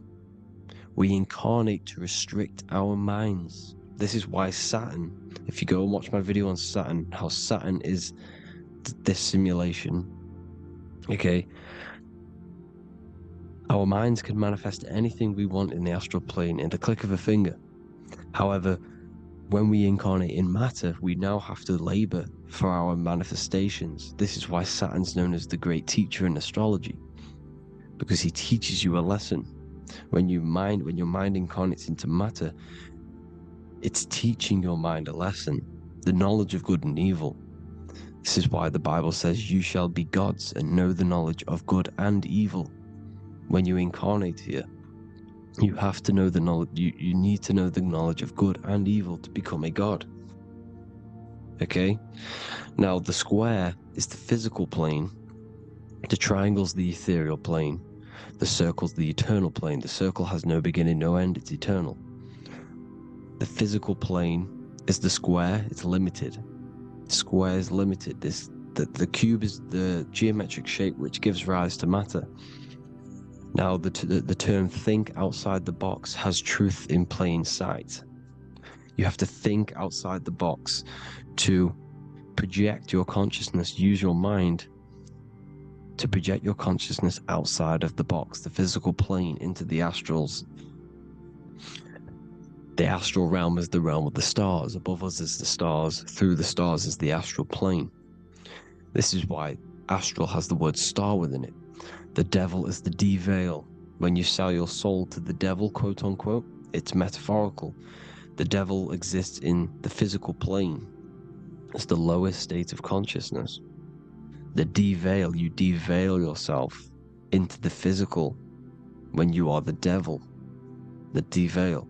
We incarnate to restrict our minds. This is why Saturn, if you go and watch my video on Saturn, how Saturn is this simulation, okay? Our minds can manifest anything we want in the astral plane in the click of a finger. However, when we incarnate in matter, we now have to labor for our manifestations. This is why Saturn's known as the great teacher in astrology, because he teaches you a lesson. When your mind incarnates into matter, it's teaching your mind a lesson, the knowledge of good and evil. This is why the Bible says, you shall be gods and know the knowledge of good and evil. When you incarnate here, you have to know the knowledge, you need to know the knowledge of good and evil to become a god. Okay? Now, the square is the physical plane, the triangle's the ethereal plane, the circle's the eternal plane. The circle has no beginning, no end, it's eternal. The physical plane is the square, it's limited. The square is limited. The cube is the geometric shape which gives rise to matter. Now, the term think outside the box has truth in plain sight. You have to think outside the box to project your consciousness, use your mind to project your consciousness outside of the box, the physical plane, into the astrals. The astral realm is the realm of the stars. Above us is the stars. Through the stars is the astral plane. This is why astral has the word star within it. The devil is the de-veil. When you sell your soul to the devil, quote unquote, it's metaphorical. The devil exists in the physical plane. It's the lowest state of consciousness. The de-veil, you de-veil yourself into the physical when you are the devil. The de-veil.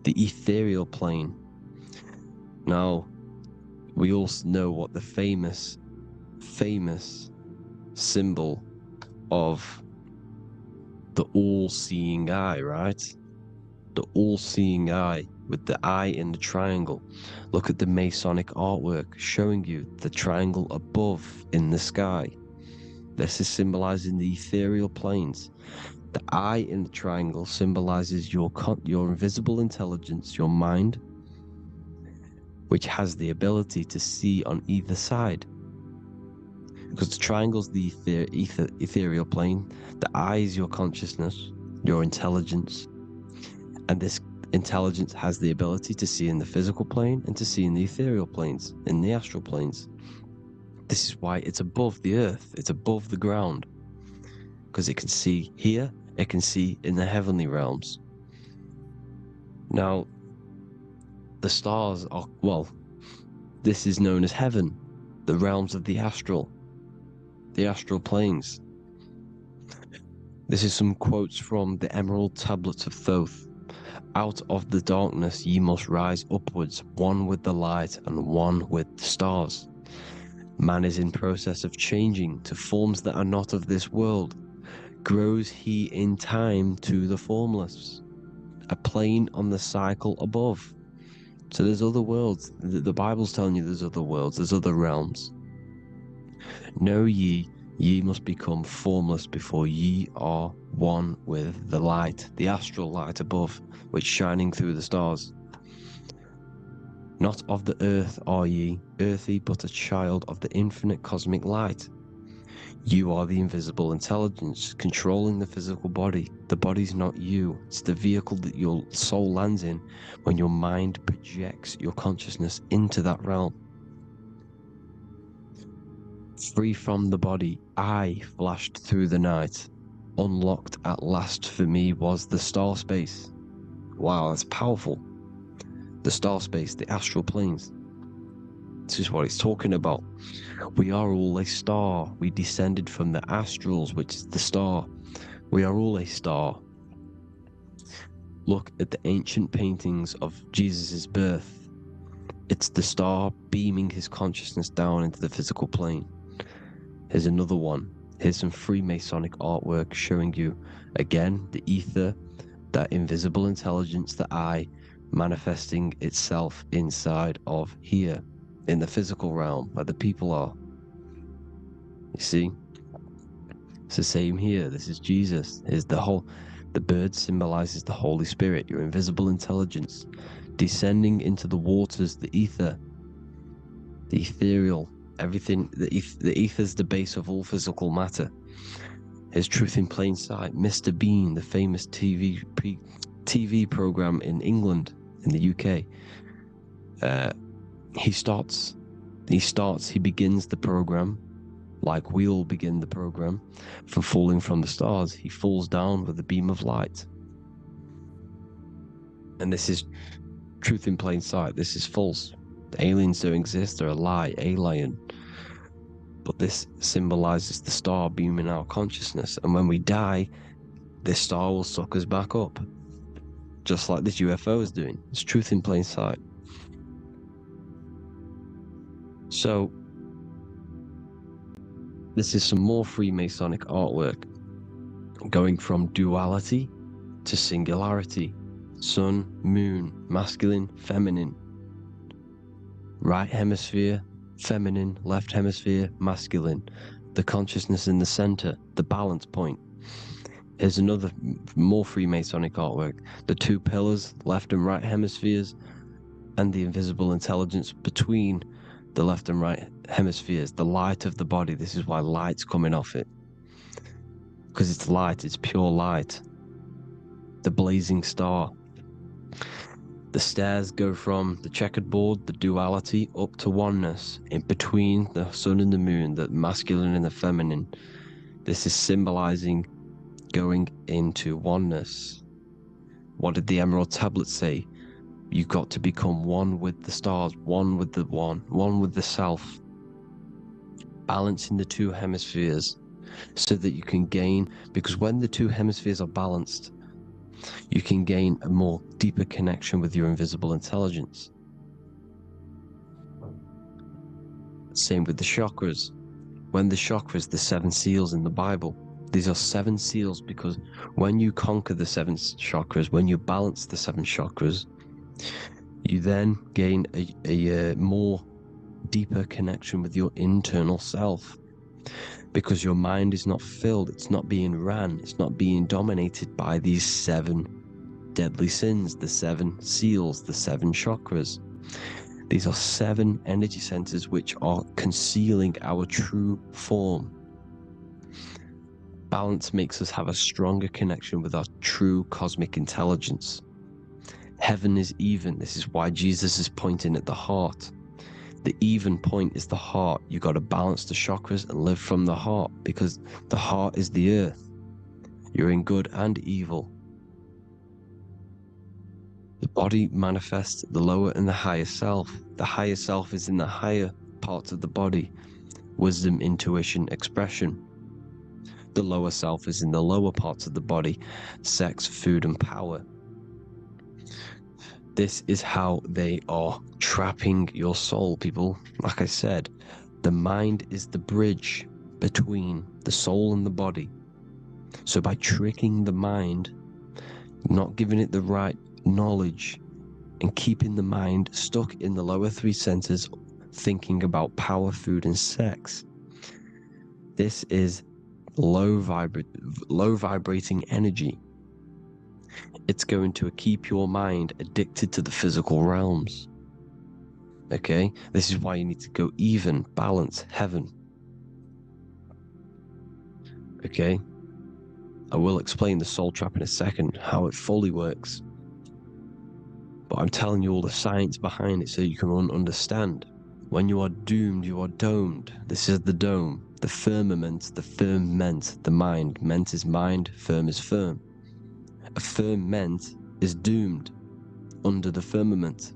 The ethereal plane. Now, we all know what the famous symbol of the all-seeing eye, right? The all-seeing eye with the eye in the triangle. Look at the Masonic artwork showing you the triangle above in the sky. This is symbolizing the ethereal planes. The eye in the triangle symbolizes your invisible intelligence, your mind, which has the ability to see on either side. Because the triangle's the ethereal plane, the eye is your consciousness, your intelligence, and this intelligence has the ability to see in the physical plane and to see in the ethereal planes, in the astral planes. This is why it's above the earth, it's above the ground, because it can see here, it can see in the heavenly realms. Now, the stars are, well, this is known as heaven, the realms of the astral planes. This is some quotes from the Emerald Tablets of Thoth. Out of the darkness ye must rise upwards, one with the light and one with the stars. Man is in process of changing to forms that are not of this world. Grows he in time to the formless, a plane on the cycle above. So there's other worlds. The Bible's telling you there's other worlds, there's other realms. Know ye must become formless before ye are one with the light, the astral light above, which shining through the stars. Not of the earth are ye, earthy, but a child of the infinite cosmic light. You are the invisible intelligence controlling the physical body. The body's not you. It's the vehicle that your soul lands in when your mind projects your consciousness into that realm. Free from the body, I flashed through the night. Unlocked at last for me was the star space. Wow, that's powerful. The star space, the astral planes. This is what it's talking about. We are all a star. We descended from the astrals, which is the star. We are all a star. Look at the ancient paintings of Jesus' birth. It's the star beaming his consciousness down into the physical plane. Here's another one. Here's some Freemasonic artwork showing you, again, the ether, that invisible intelligence, the eye, manifesting itself inside of here, in the physical realm, where the people are. You see? It's the same here. This is Jesus. The bird symbolizes the Holy Spirit, your invisible intelligence, descending into the waters, the ether, the ethereal, everything. The ether is the base of all physical matter. His Truth in Plain Sight. Mr. Bean, the famous TV program in England, in the UK. He begins the program like we all begin the program for falling from the stars. He falls down with a beam of light. And this is Truth in Plain Sight. This is false. The aliens don't exist. They're a lie, alien. But this symbolizes the star beaming our consciousness. And when we die, this star will suck us back up. Just like this UFO is doing. It's Truth in Plain Sight. So, this is some more Freemasonic artwork. Going from duality to singularity. Sun, moon, masculine, feminine. Right hemisphere, feminine, left hemisphere, masculine. The consciousness in the center, the balance point. Here's another more Freemasonic artwork. The two pillars, left and right hemispheres, and the invisible intelligence between the left and right hemispheres, the light of the body. This is why light's coming off it. Because it's light, it's pure light. The blazing star. The stairs go from the checkered board, the duality, up to oneness, in between the sun and the moon, the masculine and the feminine. This is symbolizing going into oneness. What did the Emerald Tablet say? You've got to become one with the stars, one with the one with the self. Balancing the two hemispheres so that you can gain, because when the two hemispheres are balanced, you can gain a more deeper connection with your invisible intelligence. Same with the chakras. When the chakras, the 7 seals in the Bible, these are 7 seals because when you conquer the 7 chakras, when you balance the 7 chakras, you then gain a more deeper connection with your internal self. Because your mind is not filled, it's not being ran, it's not being dominated by these 7 deadly sins, the 7 seals, the 7 chakras. These are 7 energy centers which are concealing our true form. Balance makes us have a stronger connection with our true cosmic intelligence. Heaven is even. This is why Jesus is pointing at the heart. The even point is the heart. You got to balance the chakras and live from the heart, because the heart is the earth. You're in good and evil. The body manifests the lower and the higher self. The higher self is in the higher parts of the body. Wisdom, intuition, expression. The lower self is in the lower parts of the body. Sex, food, and power. This is how they are trapping your soul, people. Like I said, the mind is the bridge between the soul and the body. So by tricking the mind, not giving it the right knowledge, and keeping the mind stuck in the lower 3 centers, thinking about power, food, and sex, this is low vibrating energy. It's going to keep your mind addicted to the physical realms. Okay? This is why you need to go even, balance, heaven. Okay? I will explain the soul trap in a second, how it fully works. But I'm telling you all the science behind it so you can understand. When you are doomed, you are domed. This is the dome. The firmament, the firmament, the mind. Ment is mind, firm is firm. A firmament is doomed under the firmament.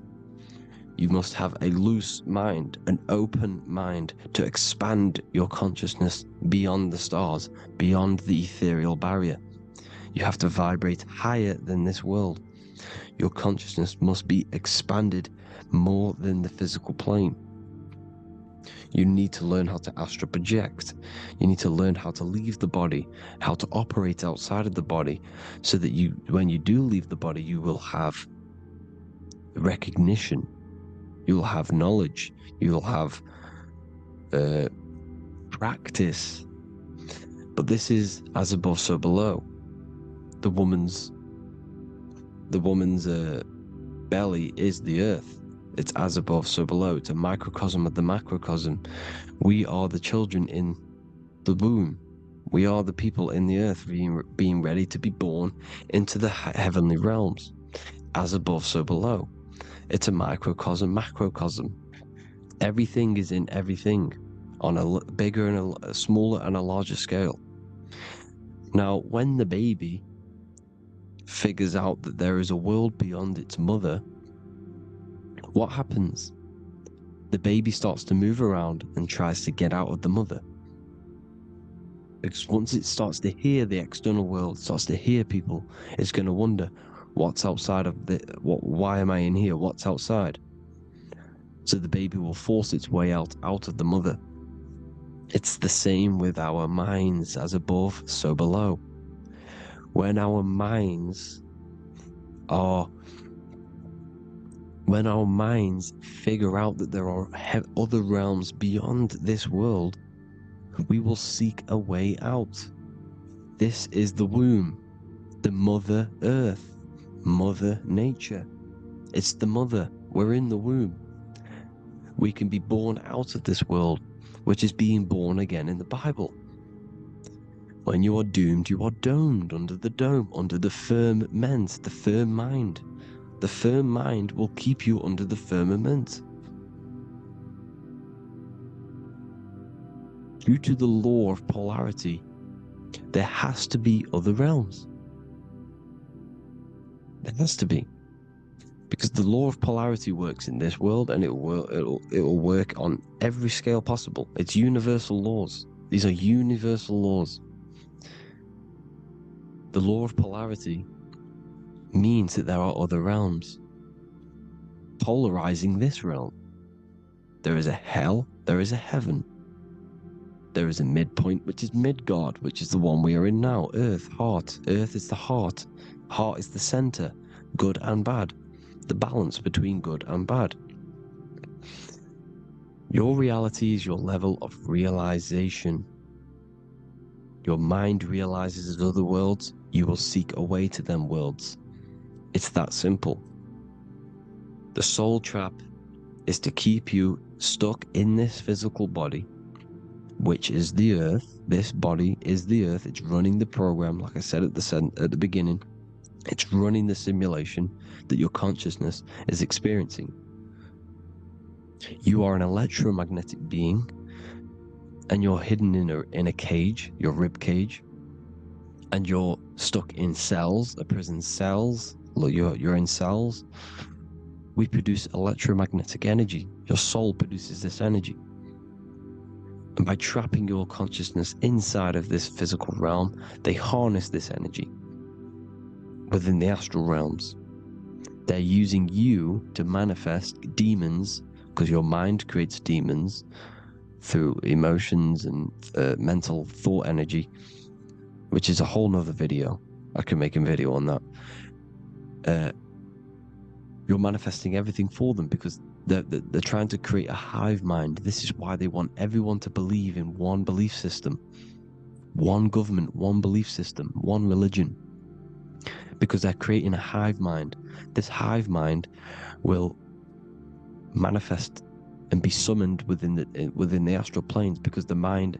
You must have a loose mind, an open mind to expand your consciousness beyond the stars, beyond the ethereal barrier. You have to vibrate higher than this world. Your consciousness must be expanded more than the physical plane. You need to learn how to astral project. You need to learn how to leave the body, how to operate outside of the body, so that when you do leave the body, you will have recognition. You will have knowledge. You will have practice. But this is as above, so below. The woman's belly is the earth. It's as above, so below. It's a microcosm of the macrocosm. We are the children in the womb. We are the people in the earth being ready to be born into the heavenly realms. As above, so below. It's a microcosm, macrocosm. Everything is in everything on a bigger and a smaller and a larger scale. Now, when the baby figures out that there is a world beyond its mother, what happens? The baby starts to move around and tries to get out of the mother. Because once it starts to hear the external world, starts to hear people, it's going to wonder, what's outside of why am I in here? What's outside? So the baby will force its way out of the mother. It's the same with our minds, as above, so below. When our minds figure out that there are other realms beyond this world, we will seek a way out. This is the womb, the Mother Earth, Mother Nature. It's the mother. We're in the womb. We can be born out of this world, which is being born again in the Bible. When you are doomed, you are domed under the dome, under the firmament, the firm mind. The firm mind will keep you under the firmament. Due to the law of polarity, there has to be other realms. There has to be. Because the law of polarity works in this world, and it will work on every scale possible. It's universal laws. These are universal laws. The law of polarity means that there are other realms polarizing this realm. There is a hell, there is a heaven. There is a midpoint, which is Midgard, which is the one we are in now. Earth, heart. Earth is the heart. Heart is the center, good and bad. The balance between good and bad. Your reality is your level of realization. Your mind realizes other worlds, you will seek a way to them worlds. It's that simple. The soul trap is to keep you stuck in this physical body, which is the earth. This body is the earth. It's running the program, like I said at the beginning. It's running the simulation that your consciousness is experiencing. You are an electromagnetic being, and you're hidden in a cage, your rib cage, and you're stuck in cells, a prison cells. You're in cells. We produce electromagnetic energy. Your soul produces this energy. And by trapping your consciousness inside of this physical realm, they harness this energy within the astral realms. They're using you to manifest demons, because your mind creates demons through emotions and mental thought energy, which is a whole nother video. I can make a video on that. You're manifesting everything for them because they're trying to create a hive mind. This is why they want everyone to believe in one belief system, one government, one belief system, one religion, because they're creating a hive mind. This hive mind will manifest and be summoned within the astral planes, because the mind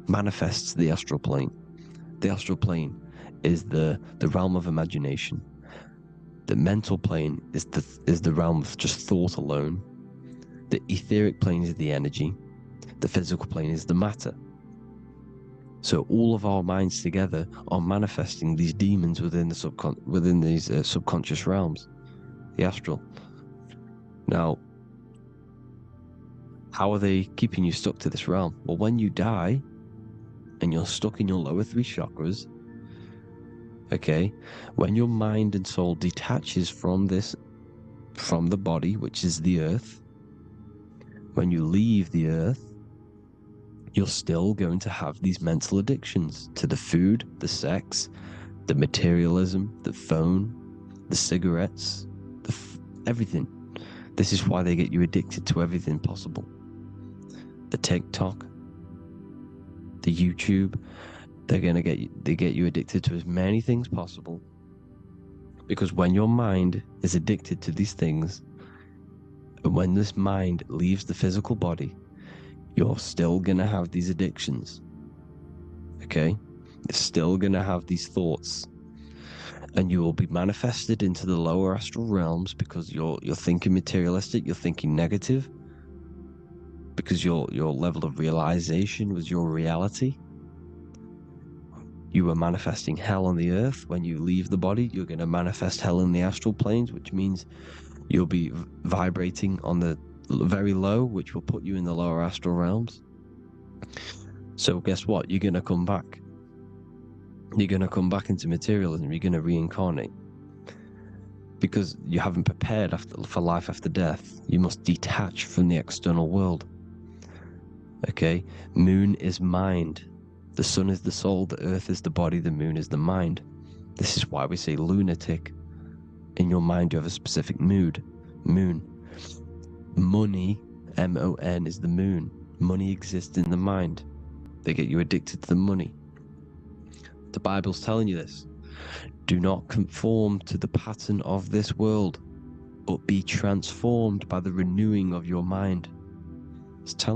manifests the astral plane. The astral plane is the realm of imagination. The mental plane is the realm of just thought alone. The etheric plane is the energy. The physical plane is the matter. So all of our minds together are manifesting these demons within these subconscious realms, the astral. Now, how are they keeping you stuck to this realm? Well, when you die and you're stuck in your lower three chakras, okay, when your mind and soul detaches from the body, which is the earth, when you leave the earth, you're still going to have these mental addictions to the food, the sex, the materialism, the phone, the cigarettes, everything. This is why they get you addicted to everything possible. The TikTok, the YouTube. They get you addicted to as many things possible, because when your mind is addicted to these things, and when this mind leaves the physical body, you're still gonna have these addictions. Okay, you're still gonna have these thoughts, and you will be manifested into the lower astral realms because you're thinking materialistic, you're thinking negative, because your level of realization was your reality. You were manifesting hell on the earth. When you leave the body, you're going to manifest hell in the astral planes, which means you'll be vibrating on the very low, which will put you in the lower astral realms. So guess what? You're going to come back. You're going to come back into materialism. You're going to reincarnate. Because you haven't prepared for life after death. You must detach from the external world. Okay? Moon is mind. The sun is the soul, the earth is the body, the moon is the mind. This is why we say lunatic. In your mind, you have a specific mood. Moon. Money, M-O-N, is the moon. Money exists in the mind. They get you addicted to the money. The Bible's telling you this. Do not conform to the pattern of this world, but be transformed by the renewing of your mind. It's telling